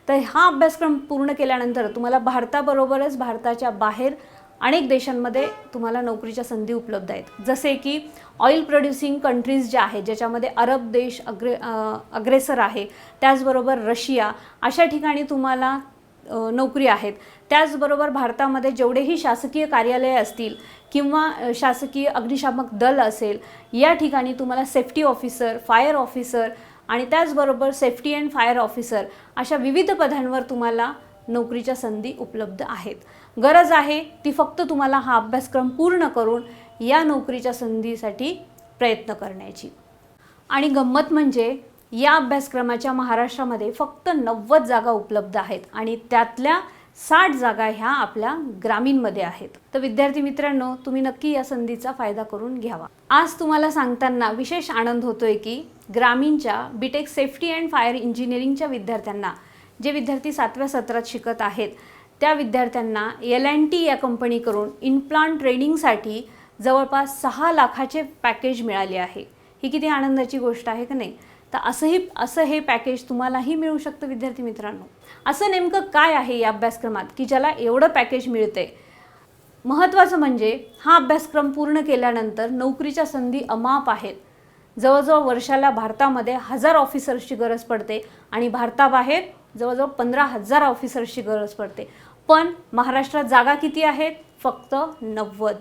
C: तर हा अभ्यासक्रम पूर्ण केल्यानंतर तुम्हाला भारताबरोबरच भारताच्या बाहेर अनेक देशांमध्ये तुम्हाला नोकरीच्या संधी उपलब्ध आहेत. जसे की ऑइल प्रोड्युसिंग कंट्रीज ज्या आहेत ज्याच्यामध्ये अरब देश अग्रेसर आहे, त्याचबरोबर रशिया, अशा ठिकाणी तुम्हाला नोकरी आहेत. त्याचबरोबर भारतामध्ये जेवढेही शासकीय कार्यालय असतील किंवा शासकीय अग्निशामक दल असेल या ठिकाणी तुम्हाला सेफ्टी ऑफिसर, फायर ऑफिसर आणि त्याचबरोबर सेफ्टी अँड फायर ऑफिसर अशा विविध पदांवर तुम्हाला नोकरीच्या संधी उपलब्ध आहेत. गरज आहे ती फक्त तुम्हाला हा अभ्यासक्रम पूर्ण करून या नोकरीच्या संधीसाठी प्रयत्न करण्याची. आणि गंमत म्हणजे या अभ्यासक्रमाच्या महाराष्ट्रामध्ये फक्त 90 जागा उपलब्ध आहेत आणि त्यातल्या 60 जागा ह्या आपल्या ग्रामीणमध्ये आहेत. तर विद्यार्थी मित्रांनो, तुम्ही नक्की या संधीचा फायदा करून घ्यावा. आज तुम्हाला सांगताना विशेष आनंद होतोय की ग्रामीणच्या BTech सेफ्टी अँड फायर इंजिनिअरिंगच्या विद्यार्थ्यांना, जे विद्यार्थी 7व्या सत्रात शिकत आहेत त्या विद्यार्थ्यांना L&T या कंपनीकडून इनप्लांट ट्रेनिंगसाठी जवळपास 6 लाखाचे पॅकेज मिळाले आहे. ही किती आनंदाची गोष्ट आहे का नाही. तर असं हे पॅकेज तुम्हालाही मिळू शकतं विद्यार्थी मित्रांनो. असं नेमकं काय आहे या अभ्यासक्रमात की ज्याला एवढं पॅकेज मिळते. महत्त्वाचं म्हणजे हा अभ्यासक्रम पूर्ण केल्यानंतर नोकरीच्या संधी अमाप आहेत. जवळजवळ वर्षाला भारतामध्ये 1000 ऑफिसर्सची गरज पडते आणि भारताबाहेर जवळजवळ 15,000 ऑफिसर्सची गरज पडते. पण महाराष्ट्रात जागा किती आहेत? फक्त 90.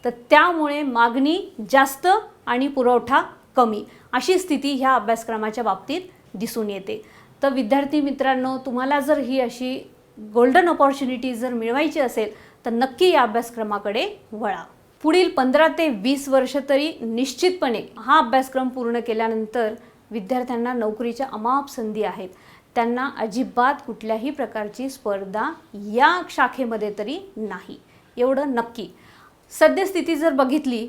C: तर त्यामुळे मागणी जास्त आणि पुरवठा कमी अशी स्थिती ह्या अभ्यासक्रमाच्या बाबतीत दिसून येते. तर विद्यार्थी मित्रांनो, तुम्हाला जर ही अशी गोल्डन अपॉर्च्युनिटी जर मिळवायची असेल तर नक्की या अभ्यासक्रमाकडे वळा. पुढील 15 ते 20 वर्ष तरी निश्चितपणे हा अभ्यासक्रम पूर्ण केल्यानंतर विद्यार्थ्यांना नोकरीच्या अमाप संधी आहेत. त्यांना अजिबात कुठल्याही प्रकारची स्पर्धा या शाखेमध्ये तरी नाही, एवढं नक्की. सद्यस्थिती जर बघितली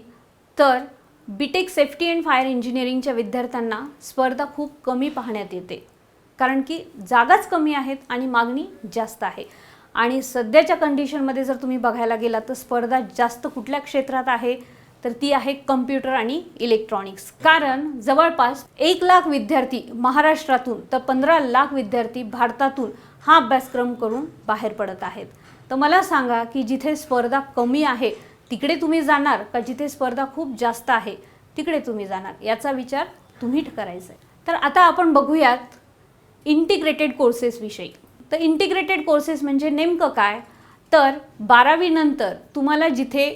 C: तर बीटेक सेफ्टी अँड फायर इंजिनिअरिंगच्या विद्यार्थ्यांना स्पर्धा खूप कमी पाहण्यात येते, कारण की जागाच कमी आहेत आणि मागणी जास्त आहे. आणि सध्याच्या कंडिशनमध्ये जर तुम्ही बघायला गेलात तर स्पर्धा जास्त कुठल्या क्षेत्रात आहे तर ती आहे कम्प्युटर आणि इलेक्ट्रॉनिक्स. कारण जवळपास 1 लाख विद्यार्थी महाराष्ट्रातून तर 15 लाख विद्यार्थी भारतातून हा अभ्यासक्रम करून बाहेर पडत आहेत. तर मला सांगा की जिथे स्पर्धा कमी आहे तिकडे तुम्ही जाणार का जिथे स्पर्धा खूप जास्त आहे तिकडे तुम्ही जाणार, याचा विचार तुम्ही करायचा आहे. तर आता आपण बघूयात इंटिग्रेटेड कोर्सेस विषयी. तर इंटिग्रेटेड कोर्सेस म्हणजे नेमकं काय, तर 12वी नंतर तुम्हाला जिथे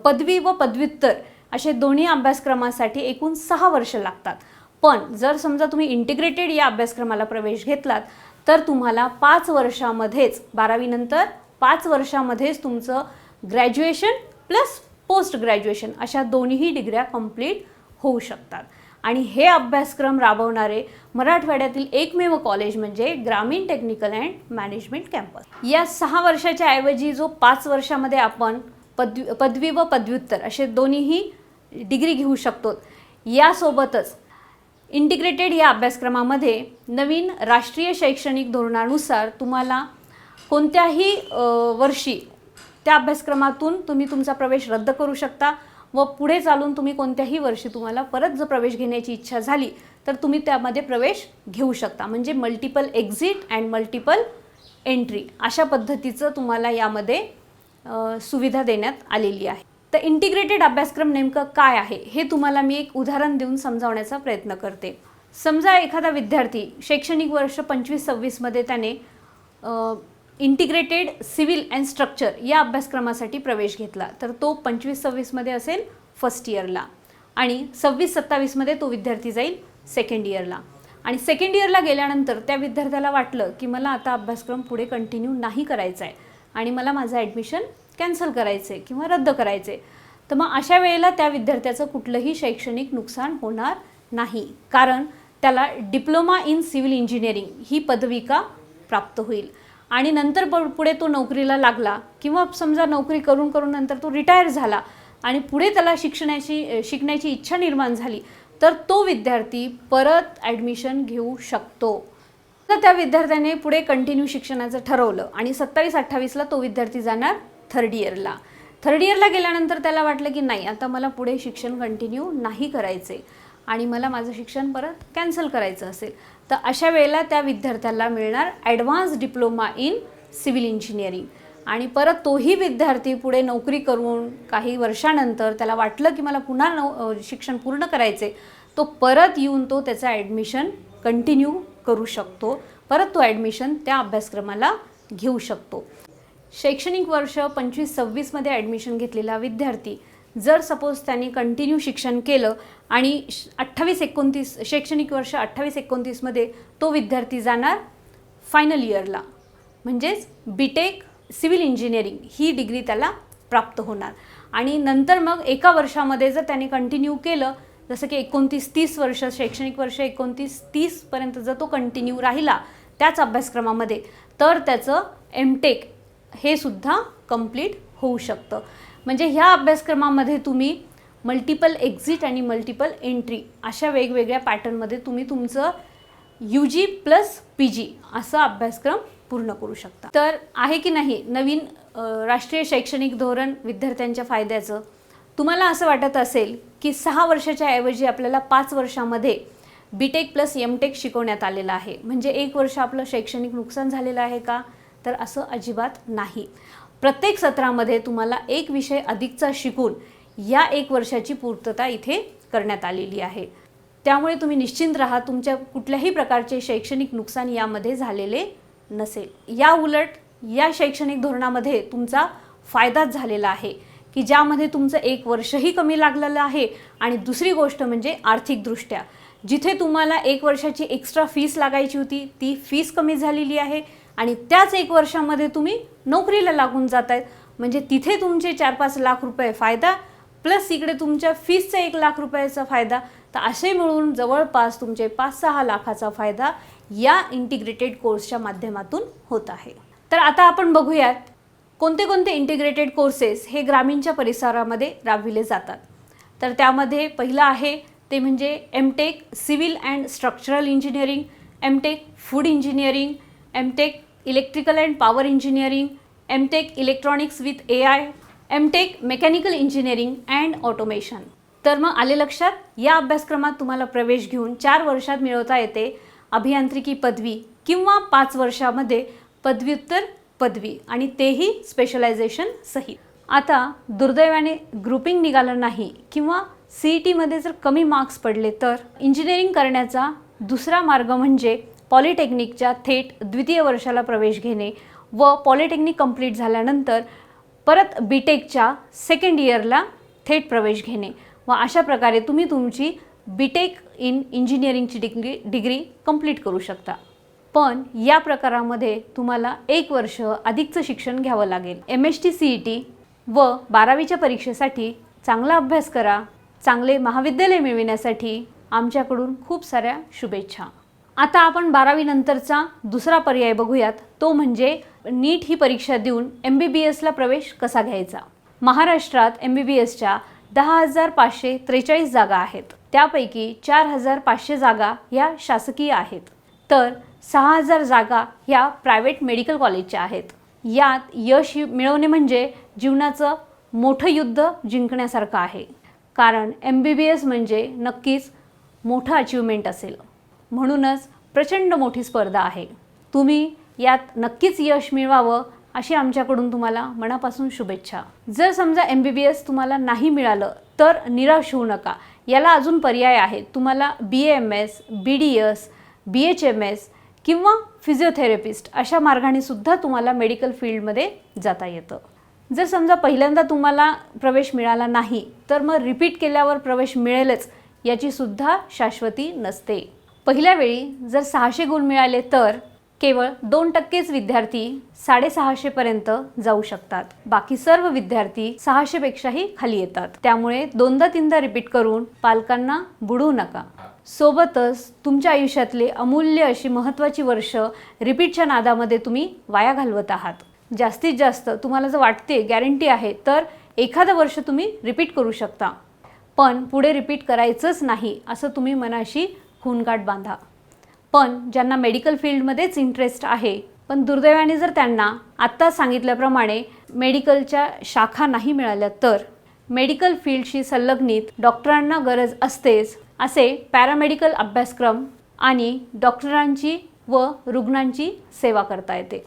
C: पदवी व पदव्युत्तर असे दोन्ही अभ्यासक्रमासाठी एकूण 6 वर्ष लागतात, पण जर समजा तुम्ही इंटिग्रेटेड या अभ्यासक्रमाला प्रवेश घेतलात तर तुम्हाला 5 वर्षामध्येच 12वी नंतर 5 वर्षामध्येच तुमचं ग्रॅज्युएशन प्लस पोस्ट ग्रॅज्युएशन अशा दोन्ही डिग्र्या कंप्लीट होऊ शकतात. आणि हे अभ्यासक्रम राबवणारे मराठवाड्यातील एकमेव कॉलेज म्हणजे ग्रामीण टेक्निकल अँड मॅनेजमेंट कॅम्पस. या 6 वर्षाच्या ऐवजी जो 5 वर्षामध्ये आपण पदवी व पदव्युत्तर असे दोन्हीही डिग्री घेऊ शकतो. यासोबतच इंटिग्रेटेड या अभ्यासक्रमामध्ये नवीन राष्ट्रीय शैक्षणिक धोरणानुसार तुम्हाला कोणत्याही वर्षी त्या अभ्यासक्रमातून तुम्ही तुमचा प्रवेश रद्द करू शकता व पुढे चालून तुम्ही कोणत्याही वर्षी तुम्हाला परत जर प्रवेश घेण्याची इच्छा झाली तर तुम्ही त्यामध्ये प्रवेश घेऊ शकता. म्हणजे multiple exit and multiple entry अशा पद्धतीचं तुम्हाला यामध्ये सुविधा देण्यात आलेली आहे. तर इंटिग्रेटेड अभ्यासक्रम नेमकं काय आहे हे तुम्हाला मी एक उदाहरण देऊन समजावण्याचा प्रयत्न करते. समजा एखादा विद्यार्थी शैक्षणिक वर्ष 25-26 मध्ये त्याने इंटिग्रेटेड सिव्हिल अँड स्ट्रक्चर या अभ्यासक्रमासाठी प्रवेश घेतला, तर तो 25-26 मध्ये असेल फर्स्ट इयरला आणि 26-27 मध्ये तो विद्यार्थी जाईल सेकंड इयरला. आणि सेकंड इयरला गेल्यानंतर त्या विद्यार्थ्याला वाटलं की मला आता अभ्यासक्रम पुढे कंटिन्यू नाही करायचा आहे आणि मला माझं ॲडमिशन कॅन्सल करायचं आहे किंवा रद्द करायचं आहे, तर मग अशा वेळेला त्या विद्यार्थ्याचं कुठलंही शैक्षणिक नुकसान होणार नाही, कारण त्याला डिप्लोमा इन सिव्हिल इंजिनिअरिंग ही पदविका प्राप्त होईल. आणि नंतर पुढे तो नोकरीला लागला किंवा समजा नोकरी करून करून नंतर तो रिटायर झाला आणि पुढे त्याला शिकण्याची इच्छा निर्माण झाली तर तो विद्यार्थी परत ॲडमिशन घेऊ शकतो. तर त्या विद्यार्थ्याने पुढे कंटिन्यू शिक्षणाचं ठरवलं आणि 27-28ला तो विद्यार्थी जाणार थर्ड इयरला. थर्ड इयरला गेल्यानंतर त्याला वाटलं की नाही, आता मला पुढे शिक्षण कंटिन्यू नाही करायचे आणि मला माझं शिक्षण परत कॅन्सल करायचं असेल, तर अशा वेळेला त्या विद्यार्थ्याला मिळणार advance diploma in civil engineering. आणि परत तोही विद्यार्थी पुढे नोकरी करून काही वर्षानंतर त्याला वाटलं की मला पुन्हा शिक्षण पूर्ण करायचे, तो परत येऊन तो त्याचं ॲडमिशन कंटिन्यू करू शकतो, परत तो ॲडमिशन त्या अभ्यासक्रमाला घेऊ शकतो. शैक्षणिक वर्ष 25-26 मध्ये ॲडमिशन घेतलेला विद्यार्थी जर सपोज त्यांनी कंटिन्यू शिक्षण केलं आणि 28-29 शैक्षणिक वर्ष 28-29 मध्ये तो विद्यार्थी जाणार फायनल इयरला, म्हणजेच बीटेक सिव्हिल इंजिनिअरिंग ही डिग्री त्याला प्राप्त होणार. आणि नंतर मग एका वर्षामध्ये जर त्याने कंटिन्यू केलं, जसं की 29-30 वर्ष शैक्षणिक वर्ष 29-30 पर्यंत जर तो कंटिन्यू राहिला त्याच अभ्यासक्रमामध्ये, तर त्याचं एमटेक हे सुद्धा कंप्लीट होऊ शकतं. म्हणजे ह्या अभ्यासक्रमामध्ये तुम्ही मल्टिपल एक्झिट आणि मल्टिपल एंट्री अशा वेगवेगळ्या पॅटर्नमध्ये तुम्ही तुमचं UG प्लस PG असा अभ्यासक्रम पूर्ण करू शकता. तर आहे की नाही नवीन राष्ट्रीय शैक्षणिक धोरण विद्यार्थ्यांच्या फायद्याचं? तुम्हाला असं वाटत असेल की 6 वर्षाच्या ऐवजी आपल्याला 5 वर्षामध्ये बीटेक प्लस एमटेक शिकवण्यात आलेलं आहे, म्हणजे 1 वर्ष आपलं शैक्षणिक नुकसान झालेलं आहे का? तर असं अजिबात नाही. प्रत्येक सत्रामध्ये तुम्हाला एक विषय अधिकचा शिकून या 1 वर्षाची पूर्तता इथे करण्यात आलेली आहे. त्यामुळे तुम्ही निश्चिंत राहा, तुमच्या कुठल्याही प्रकारचे शैक्षणिक नुकसान यामध्ये झालेले नसेल. या उलट या शैक्षणिक धोरणामध्ये तुमचा फायदाच झालेला आहे की ज्यामध्ये तुमचं 1 वर्षही कमी लागलेलं आहे. आणि दुसरी गोष्ट म्हणजे आर्थिकदृष्ट्या जिथे तुम्हाला 1 वर्षाची एक्स्ट्रा फीस लागायची होती ती फीस कमी झालेली आहे आणि त्याच 1 वर्षामध्ये तुम्ही नोकरीला लागून जात आहेत, म्हणजे तिथे तुमचे 4-5 लाख रुपये फायदा प्लस इकडे तुमच्या फीसचा 1 लाख रुपयाचा फायदा, तर असे मिळून जवळपास तुमचे 5-6 लाखाचा फायदा या इंटिग्रेटेड कोर्सच्या माध्यमातून होत आहे. तर आता आपण बघूयात कोणते कोणते इंटिग्रेटेड कोर्सेस हे ग्रामीणच्या परिसरामध्ये राबविले जातात. तर त्यामध्ये पहिलं आहे ते म्हणजे MTech civil and structural engineering, MTech food engineering, MTech electrical and power engineering, MTech electronics with AI, MTech mechanical engineering and automation. तर मग आले लक्षात, या अभ्यासक्रमात तुम्हाला प्रवेश घेऊन 4 वर्षात मिळवता येते अभियांत्रिकी पदवी किंवा 5 वर्षामध्ये पदव्युत्तर पदवी, आणि तेही स्पेशलायझेशन सहित. आता दुर्दैवाने ग्रुपिंग निघालं नाही किंवा CETमध्ये जर कमी मार्क्स पडले तर इंजिनिअरिंग करण्याचा दुसरा मार्ग म्हणजे पॉलिटेक्निकच्या थेट द्वितीय वर्षाला प्रवेश घेणे व पॉलिटेक्निक कंप्लीट झाल्यानंतर परत BTECच्या सेकंड इयरला थेट प्रवेश घेणे व अशा प्रकारे तुम्ही तुमची BTEC इन इंजिनिअरिंगची डिग्री कंप्लीट करू शकता. पण या प्रकारामध्ये तुम्हाला 1 वर्ष अधिकचं शिक्षण घ्यावं लागेल. MST CET व 12वीच्या परीक्षेसाठी चांगला अभ्यास करा. चांगले महाविद्यालय मिळविण्यासाठी आमच्याकडून खूप साऱ्या शुभेच्छा. आता आपण 12वी नंतरचा दुसरा पर्याय बघूयात, तो म्हणजे नीट ही परीक्षा देऊन MBBSला प्रवेश कसा घ्यायचा. महाराष्ट्रात MBBSच्या 10,543 जागा आहेत. त्यापैकी 4,500 जागा ह्या शासकीय आहेत, तर 6,000 जागा ह्या प्रायव्हेट मेडिकल कॉलेजच्या आहेत. यात यश मिळवणे म्हणजे जीवनाचं मोठं युद्ध जिंकण्यासारखं आहे, कारण MBBS म्हणजे नक्कीच मोठं अचीवमेंट असेल. म्हणूनच प्रचंड मोठी स्पर्धा आहे. तुम्ही यात नक्कीच यश मिळवावं अशी आमच्याकडून तुम्हाला मनापासून शुभेच्छा. जर समजा MBBS तुम्हाला नाही मिळालं तर निराश होऊ नका. याला अजून पर्याय आहेत. तुम्हाला BAMS, BDS, BHMS किंवा फिजिओथेरपिस्ट अशा मार्गाने सुद्धा तुम्हाला मेडिकल फील्डमध्ये जाता येतं. जर समजा पहिल्यांदा तुम्हाला प्रवेश मिळाला नाही तर मग रिपीट केल्यावर प्रवेश मिळेलच याची सुद्धा शाश्वती नसते. पहिल्या वेळी जर 600 गुण मिळाले तर केवळ 2%च विद्यार्थी 650पर्यंत जाऊ शकतात. बाकी सर्व विद्यार्थी 600 पेक्षाही खाली येतात. त्यामुळे 2दा-3दा रिपीट करून पालकांना बुडवू नका. सोबतच तुमच्या आयुष्यातले अमूल्य अशी महत्त्वाची वर्ष रिपीटच्या नादामध्ये तुम्ही वाया घालवत आहात. जास्तीत जास्त तुम्हाला जर वाटते गॅरंटी आहे तर एखादं वर्ष तुम्ही रिपीट करू शकता, पण पुढे रिपीट करायचंच नाही असं तुम्ही मनाशी खूणगाठ बांधा. पण ज्यांना मेडिकल फील्डमध्येच इंटरेस्ट आहे, पण दुर्दैवाने जर त्यांना आत्ता सांगितल्याप्रमाणे मेडिकलच्या शाखा नाही मिळाल्या तर मेडिकल फील्डशी संलग्नित डॉक्टरांना गरज असतेच असे पॅरामेडिकल अभ्यासक्रम आणि डॉक्टरांची व रुग्णांची सेवा करता येते.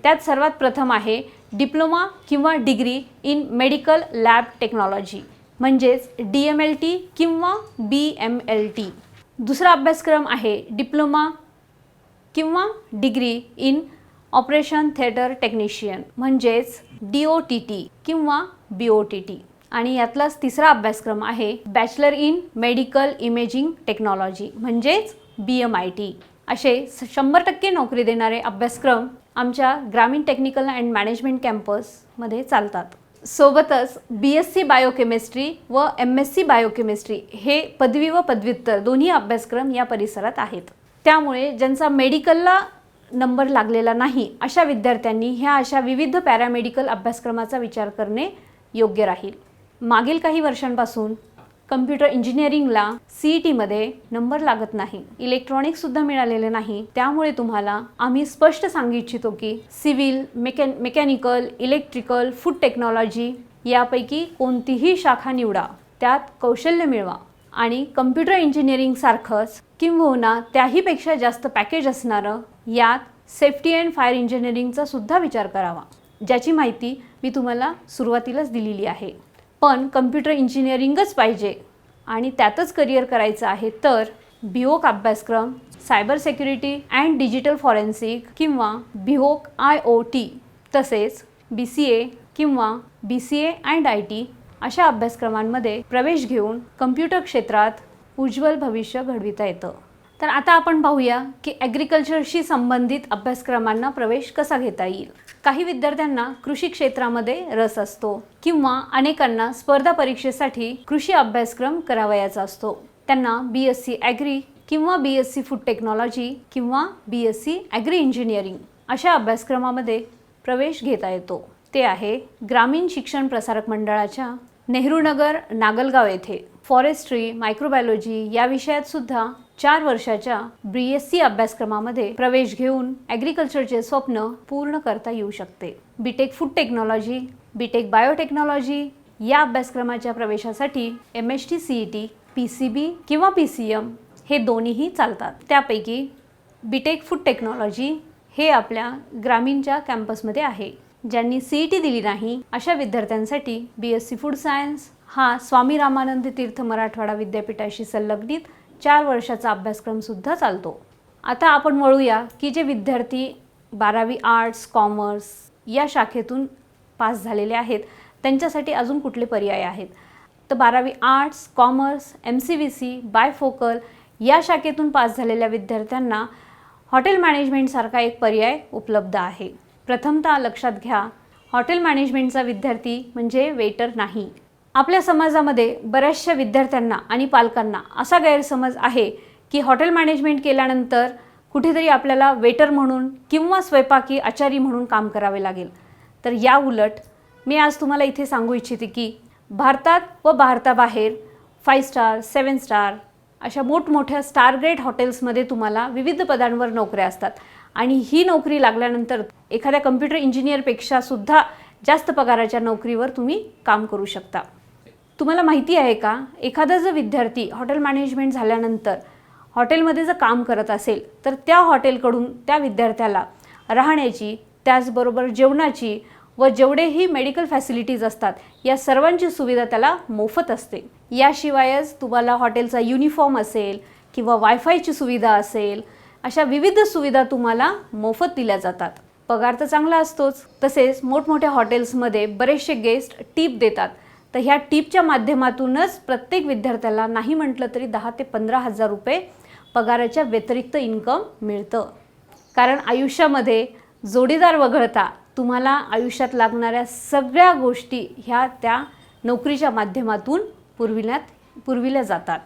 C: त्यात सर्वात प्रथम आहे डिप्लोमा किंवा degree in medical lab technology म्हणजेच DMLT किंवा BMLT. दुसरा अभ्यासक्रम आहे डिप्लोमा किंवा degree in operation theatre technician म्हणजेच DOTT किंवा BOTT. आणि यातलाच तिसरा अभ्यासक्रम आहे bachelor in medical imaging technology म्हणजेच BMIT. असे 100% नोकरी देणारे अभ्यासक्रम आमच्या ग्रामीण टेक्निकल अँड मॅनेजमेंट कॅम्पसमध्ये चालतात. सोबतच BSc बायोकेमिस्ट्री व MSc बायोकेमिस्ट्री हे पदवी व पदव्युत्तर दोन्ही अभ्यासक्रम या परिसरात आहेत. त्यामुळे ज्यांचा मेडिकलला नंबर लागलेला नाही अशा विद्यार्थ्यांनी ह्या अशा विविध पॅरामेडिकल अभ्यासक्रमाचा विचार करणे योग्य राहील. मागील काही वर्षांपासून कम्प्युटर इंजिनिअरिंगला CETमध्ये नंबर लागत नाही, इलेक्ट्रॉनिक्ससुद्धा मिळालेले नाही. त्यामुळे तुम्हाला आम्ही स्पष्ट सांगू इच्छितो की civil, mechanical, electrical, food technology यापैकी कोणतीही शाखा निवडा, त्यात कौशल्य मिळवा आणि कम्प्युटर इंजिनिअरिंगसारखंच किंबहुना त्याहीपेक्षा जास्त पॅकेज असणारं यात सेफ्टी अँड फायर इंजिनिअरिंगचा सुद्धा विचार करावा, ज्याची माहिती मी तुम्हाला सुरुवातीलाच दिलेली आहे. पण कम्प्युटर इंजिनिअरिंगच पाहिजे आणि त्यातच करिअर करायचं आहे तर BHOK अभ्यासक्रम, cyber security and digital forensic किंवा BHOK IoT तसेच BCA किंवा BCA अँड IT अशा अभ्यासक्रमांमध्ये प्रवेश घेऊन कम्प्युटर क्षेत्रात उज्ज्वल भविष्य घडविता येतं. तर आता आपण पाहूया की ॲग्रिकल्चरशी संबंधित अभ्यासक्रमांना प्रवेश कसा घेता येईल. काही विद्यार्थ्यांना कृषी क्षेत्रामध्ये रस असतो किंवा अनेकांना स्पर्धा परीक्षेसाठी कृषी अभ्यासक्रम करावयाचा असतो. त्यांना BSc ॲग्री किंवा BSc फूड टेक्नॉलॉजी किंवा BSc ॲग्री इंजिनिअरिंग अशा अभ्यासक्रमामध्ये प्रवेश घेता येतो. ते आहे ग्रामीण शिक्षण प्रसारक मंडळाच्या नेहरूनगर नागलगाव येथे फॉरेस्ट्री, मायक्रोबायोलॉजी या विषयात सुद्धा 4 वर्षाच्या BSc अभ्यासक्रमामध्ये प्रवेश घेऊन ॲग्रिकल्चरचे स्वप्न पूर्ण करता येऊ शकते. BTech food technology, BTech biotechnology या अभ्यासक्रमाच्या प्रवेशासाठी MST CET, PCB किंवा PCM हे दोन्हीही चालतात. त्यापैकी बीटेक फूड टेक्नॉलॉजी हे आपल्या ग्रामीणच्या कॅम्पसमध्ये आहे. ज्यांनी CET दिली नाही अशा विद्यार्थ्यांसाठी BSc फूड सायन्स हा स्वामी रामानंद तीर्थ मराठवाडा विद्यापीठाशी संलग्नित 4 वर्षाचा अभ्यासक्रम सुद्धा चालतो. आता आपण वळूया की जे विद्यार्थी 12वी आर्ट्स, कॉमर्स या शाखेतून पास झालेले आहेत त्यांच्यासाठी अजून कुठले पर्याय आहेत. तर 12वी आर्ट्स, कॉमर्स, MCVC, बायफोकल या शाखेतून पास झालेल्या विद्यार्थ्यांना हॉटेल मॅनेजमेंटसारखा एक पर्याय उपलब्ध आहे. प्रथमतः लक्षात घ्या, हॉटेल मॅनेजमेंटचा विद्यार्थी म्हणजे वेटर नाही. आपल्या समाजामध्ये बऱ्याचशा विद्यार्थ्यांना आणि पालकांना असा गैरसमज आहे की हॉटेल मॅनेजमेंट केल्यानंतर कुठेतरी आपल्याला वेटर म्हणून किंवा स्वयंपाकी आचारी म्हणून काम करावे लागेल. तर या उलट मी आज तुम्हाला इथे सांगू इच्छिते की भारतात व भारताबाहेर 5 स्टार, 7 स्टार अशा मोठमोठ्या स्टार ग्रेड हॉटेल्समध्ये तुम्हाला विविध पदांवर नोकऱ्या असतात आणि ही नोकरी लागल्यानंतर एखाद्या कम्प्युटर इंजिनियरपेक्षा सुद्धा जास्त पगाराच्या नोकरीवर तुम्ही काम करू शकता. तुम्हाला माहिती आहे का, एखादा जर विद्यार्थी हॉटेल मॅनेजमेंट झाल्यानंतर हॉटेलमध्ये जर काम करत असेल तर त्या हॉटेलकडून त्या विद्यार्थ्याला राहण्याची, त्याचबरोबर जेवणाची व जेवढेही मेडिकल फॅसिलिटीज असतात या सर्वांची सुविधा त्याला मोफत असते. याशिवायच तुम्हाला हॉटेलचा युनिफॉर्म असेल किंवा वायफायची सुविधा असेल, अशा विविध सुविधा तुम्हाला मोफत दिल्या जातात. पगार तर चांगला असतोच, तसेच मोठमोठ्या हॉटेल्समध्ये बरेचसे गेस्ट टिप देतात. तर ह्या टिपच्या माध्यमातूनच प्रत्येक विद्यार्थ्याला नाही म्हटलं तरी 10 ते 15 हजार रुपये पगाराच्या व्यतिरिक्त इन्कम मिळतं. कारण आयुष्यामध्ये जोडीदार वगळता तुम्हाला आयुष्यात लागणाऱ्या सगळ्या गोष्टी ह्या त्या नोकरीच्या माध्यमातून पुरविल्या जातात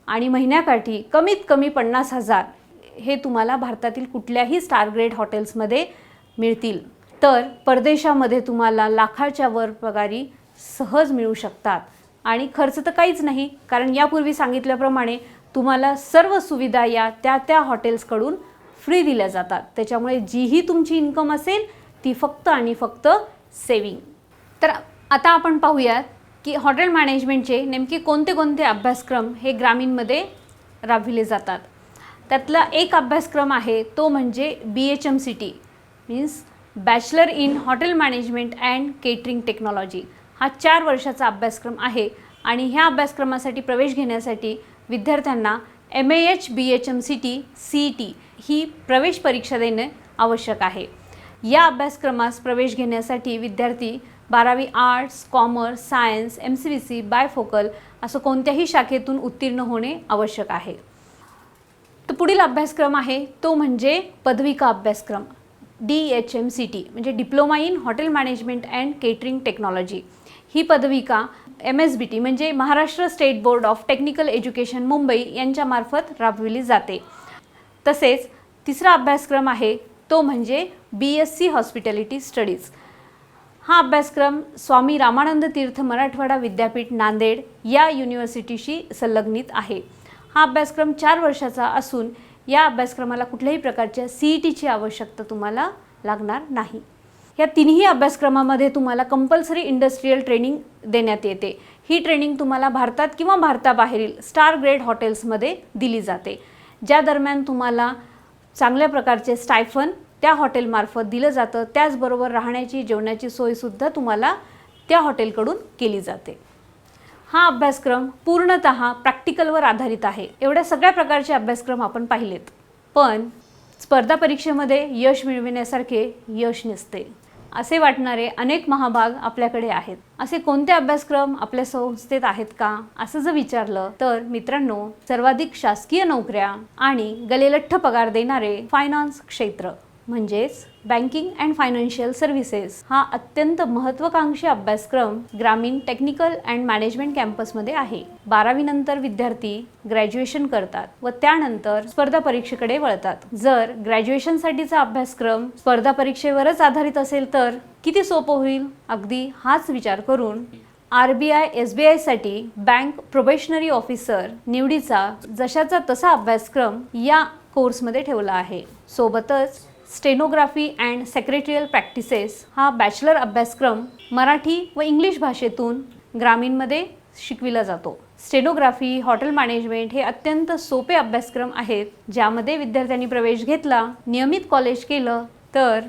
C: आणि महिन्याकाठी कमीत कमी 50,000 हे तुम्हाला भारतातील कुठल्याही स्टार ग्रेड हॉटेल्समध्ये मिळतील. तर परदेशामध्ये तुम्हाला लाखाच्या वर पगारी सहज मिळू शकतात आणि खर्च तर काहीच नाही, कारण यापूर्वी सांगितल्याप्रमाणे तुम्हाला सर्व सुविधा या त्या हॉटेल्सकडून फ्री दिल्या जातात. त्याच्यामुळे जीही तुमची इन्कम असेल ती फक्त आणि फक्त सेविंग. तर आता आपण पाहूयात की हॉटेल मॅनेजमेंटचे नेमके कोणते कोणते अभ्यासक्रम हे ग्रामीणमध्ये राबविले जातात. त्यातला एक अभ्यासक्रम आहे तो म्हणजे BHMCT means bachelor in hotel management and catering technology. हा 4 वर्षाचा अभ्यासक्रम आहे आणि ह्या अभ्यासक्रमासाठी प्रवेश घेण्यासाठी विद्यार्थ्यांना MAH BHMCT CET ही प्रवेश परीक्षा देणे आवश्यक आहे. या अभ्यासक्रमास प्रवेश घेण्यासाठी विद्यार्थी 12वी arts, commerce, science, MCVC, bifocal असं कोणत्याही शाखेतून उत्तीर्ण होणे आवश्यक आहे. तर पुढील अभ्यासक्रम आहे तो म्हणजे पदविका अभ्यासक्रम DHMCT म्हणजे diploma in hotel management and catering technology. ही पदविका MSBT म्हणजे Maharashtra state board of technical education Mumbai यांच्यामार्फत राबविली जाते. तसेच तिसरा अभ्यासक्रम आहे तो म्हणजे BSc हॉस्पिटॅलिटी स्टडीज. हा अभ्यासक्रम स्वामी रामानंद तीर्थ मराठवाडा विद्यापीठ नांदेड या युनिव्हर्सिटीशी संलग्नित आहे. हा अभ्यासक्रम 4 वर्षाचा असून या अभ्यासक्रमाला कुठल्याही प्रकारच्या CETची आवश्यकता तुम्हाला लागणार नाही. या तिन्ही अभ्यासक्रमामध्ये तुम्हाला कंपल्सरी इंडस्ट्रियल ट्रेनिंग देण्यात येते. ही ट्रेनिंग तुम्हाला भारतात किंवा भारताबाहेरील स्टार ग्रेड हॉटेल्समध्ये दिली जाते, ज्या दरम्यान तुम्हाला चांगल्या प्रकारचे स्टायफन त्या हॉटेलमार्फत दिलं जातं. त्याचबरोबर राहण्याची, जेवणाची सोयसुद्धा तुम्हाला त्या हॉटेलकडून केली जाते. हा अभ्यासक्रम पूर्णतः प्रॅक्टिकलवर आधारित आहे. एवढ्या सगळ्या प्रकारचे अभ्यासक्रम आपण पाहिलेत, पण स्पर्धा परीक्षेमध्ये यश मिळविण्यासारखे यश नसते. असे वाटणारे अनेक महाभाग आपल्याकडे आहेत. असे कोणते अभ्यासक्रम आपल्या संस्थेत आहेत का असं जर विचारलं तर मित्रांनो, सर्वाधिक शासकीय नोकऱ्या आणि गलेलठ्ठ पगार देणारे फायनान्स क्षेत्र म्हणजेच बँकिंग अँड फायनान्शियल सर्व्हिसेस हा अत्यंत महत्त्वाकांक्षी अभ्यासक्रम ग्रामीण टेक्निकल अँड मॅनेजमेंट कॅम्पसमध्ये आहे. 12वी नंतर विद्यार्थी ग्रॅज्युएशन करतात व त्यानंतर स्पर्धा परीक्षेकडे वळतात. जर ग्रॅज्युएशनसाठीचा अभ्यासक्रम स्पर्धा परीक्षेवरच आधारित असेल तर किती सोपं होईल. अगदी हाच विचार करून RBI SBI साठी बँक प्रोबेशनरी ऑफिसर निवडीचा जशाचा तसा अभ्यासक्रम या कोर्समध्ये ठेवला आहे. सोबतच स्टेनोग्राफी अँड सेक्रेटरियल प्रॅक्टिसेस हा बॅचलर अभ्यासक्रम मराठी व इंग्लिश भाषेतून ग्रामीणमध्ये शिकविला जातो. स्टेनोग्राफी, हॉटेल मॅनेजमेंट हे अत्यंत सोपे अभ्यासक्रम आहेत, ज्यामध्ये विद्यार्थ्यांनी प्रवेश घेतला, नियमित कॉलेज केलं तर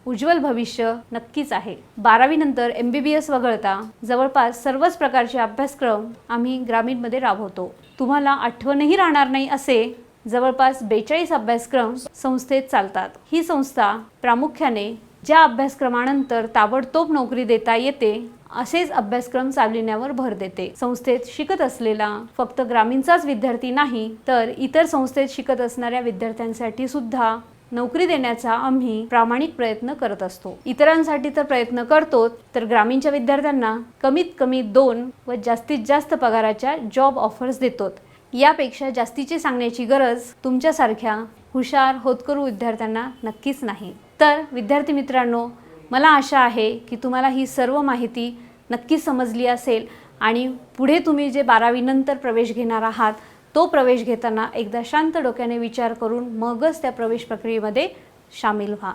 C: उज्ज्वल भविष्य नक्कीच आहे. 12वी नंतर MBBS वगळता जवळपास सर्वच प्रकारचे अभ्यासक्रम आम्ही ग्रामीणमध्ये राबवतो. तुम्हाला आठवणही राहणार नाही असे जवळपास 42 अभ्यासक्रम संस्थेत चालतात. ही संस्था प्रामुख्याने ज्या अभ्यासक्रमानंतर ताबडतोब नोकरी देता येते असेच अभ्यासक्रम चालविण्यावर भर देते. संस्थेत शिकत असलेला फक्त ग्रामीणचाच विद्यार्थी नाही तर इतर संस्थेत शिकत असणाऱ्या विद्यार्थ्यांसाठी सुद्धा नोकरी देण्याचा आम्ही प्रामाणिक प्रयत्न करत असतो. इतरांसाठी तर प्रयत्न करतो, तर ग्रामीणच्या विद्यार्थ्यांना कमीत कमी 2 व जास्तीत जास्त पगाराच्या जॉब ऑफर्स देतो. यापेक्षा जास्तीचे सांगण्याची गरज तुमच्यासारख्या हुशार होतकरू विद्यार्थ्यांना नक्कीच नाही. तर विद्यार्थी मित्रांनो, मला आशा आहे की तुम्हाला ही सर्व माहिती नक्कीच समजली असेल आणि पुढे तुम्ही जे 12वी नंतर प्रवेश घेणार आहात तो प्रवेश घेताना एकदा शांत डोक्याने विचार करून मगच त्या प्रवेश प्रक्रियेमध्ये सामील व्हा.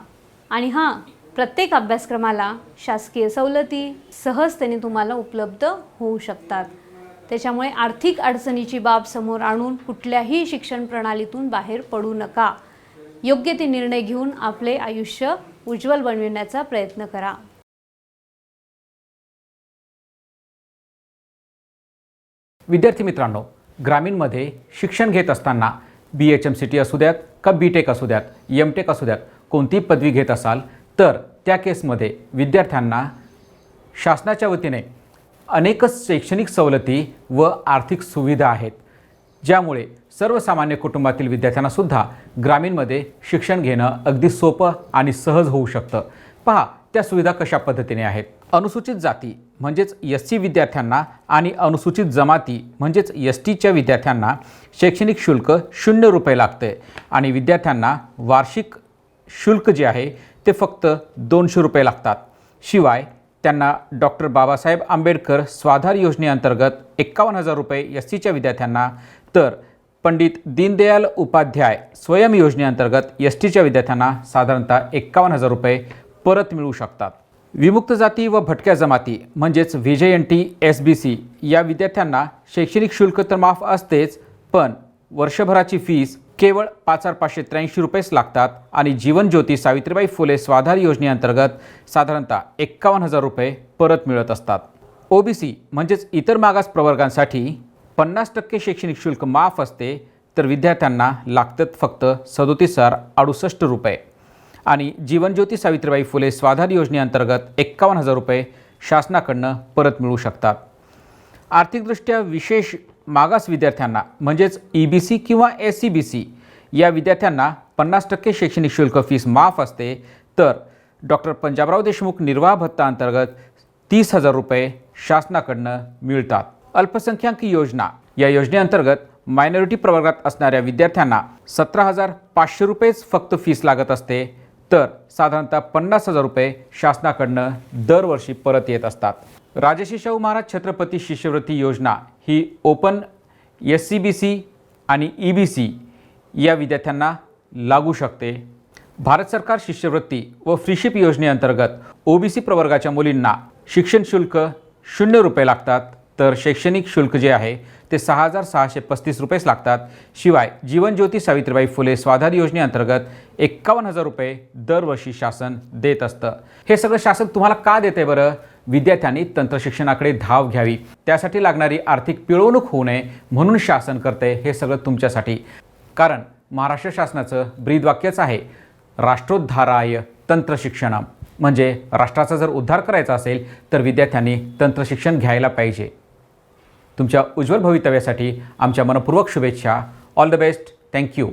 C: आणि हां, प्रत्येक अभ्यासक्रमाला शासकीय सवलती सहजतेने तुम्हाला उपलब्ध होऊ शकतात. त्याच्यामुळे आर्थिक अडचणीची बाब समोर आणून कुठल्याही शिक्षण प्रणालीतून बाहेर पडू नका. योग्य ते निर्णय घेऊन आपले आयुष्य उज्ज्वल बनविण्याचा प्रयत्न करा.
B: विद्यार्थी मित्रांनो, ग्रामीणमध्ये शिक्षण घेत असताना BHMCT असू द्यात का BTech असू द्यात, MTech असू द्यात, कोणती पदवी घेत असाल तर त्या केसमध्ये विद्यार्थ्यांना शासनाच्या वतीने अनेकच शैक्षणिक सवलती व आर्थिक सुविधा आहेत, ज्यामुळे सर्वसामान्य कुटुंबातील विद्यार्थ्यांनासुद्धा ग्रामीणमध्ये शिक्षण घेणं अगदी सोपं आणि सहज होऊ शकतं. पहा त्या सुविधा कशा पद्धतीने आहेत. अनुसूचित जाती म्हणजेच SC विद्यार्थ्यांना आणि अनुसूचित जमाती म्हणजेच STच्या विद्यार्थ्यांना शैक्षणिक शुल्क 0 रुपये लागते आणि विद्यार्थ्यांना वार्षिक शुल्क जे आहे ते फक्त 200 रुपये लागतात. शिवाय त्यांना डॉक्टर बाबासाहेब आंबेडकर स्वाधार योजनेअंतर्गत 51,000 रुपये SCच्या विद्यार्थ्यांना तर पंडित दीनदयाल उपाध्याय स्वयं योजनेअंतर्गत STच्या विद्यार्थ्यांना साधारणतः 51,000 रुपये परत मिळू शकतात. विमुक्त जाती व भटक्या जमाती म्हणजेच VJNT SBC या विद्यार्थ्यांना शैक्षणिक शुल्क तर माफ असतेच, पण वर्षभराची फीस केवळ 5,583 रुपयेच लागतात आणि जीवन ज्योती सावित्रीबाई फुले स्वाधार योजनेअंतर्गत साधारणतः 51,000 रुपये परत मिळत असतात. OBC म्हणजेच इतर मागास प्रवर्गांसाठी 50% शैक्षणिक शुल्क माफ असते, तर विद्यार्थ्यांना लागतात फक्त 37,068 रुपये आणि जीवनज्योती सावित्रीबाई फुले स्वाधार योजनेअंतर्गत 51,000 रुपये शासनाकडनं परत मिळू शकतात. आर्थिकदृष्ट्या विशेष मागास विद्यार्थ्यांना म्हणजेच EBC किंवा SCBC या विद्यार्थ्यांना 50% शैक्षणिक शुल्क फीस माफ असते, तर डॉक्टर पंजाबराव देशमुख निर्वाह भत्ता अंतर्गत 30,000 रुपये शासनाकडनं मिळतात. अल्पसंख्याक योजना या योजनेअंतर्गत मायनॉरिटी प्रवर्गात असणाऱ्या विद्यार्थ्यांना 17,500 रुपयेच फक्त फीस लागत असते, तर साधारणतः 50,000 रुपये शासनाकडनं दरवर्षी परत येत असतात. राजर्षी शाहू महाराज छत्रपती शिष्यवृत्ती योजना ही ओपन SCBC आणि EBC या विद्यार्थ्यांना लागू शकते. भारत सरकार शिष्यवृत्ती व फ्रीशिप योजनेअंतर्गत OBC प्रवर्गाच्या मुलींना शिक्षण शुल्क 0 रुपये लागतात, तर शैक्षणिक शुल्क जे आहे ते 6,635 रुपयेच लागतात. शिवाय जीवनज्योती सावित्रीबाई फुले स्वाधार योजनेअंतर्गत 51,000 रुपये दरवर्षी शासन देत असतं. हे सगळं शासन तुम्हाला का देते बरं? विद्यार्थ्यांनी तंत्रशिक्षणाकडे धाव घ्यावी, त्यासाठी लागणारी आर्थिक पिळवणूक होऊ नये म्हणून शासन करते हे सगळं तुमच्यासाठी. कारण महाराष्ट्र शासनाचं ब्रीदवाक्यच आहे राष्ट्रोद्धाराय तंत्रशिक्षणम, म्हणजे राष्ट्राचा जर उद्धार करायचा असेल तर विद्यार्थ्यांनी तंत्रशिक्षण घ्यायला पाहिजे. तुमच्या उज्ज्वल भवितव्यासाठी आमच्या मनपूर्वक शुभेच्छा. All the best. थँक्यू.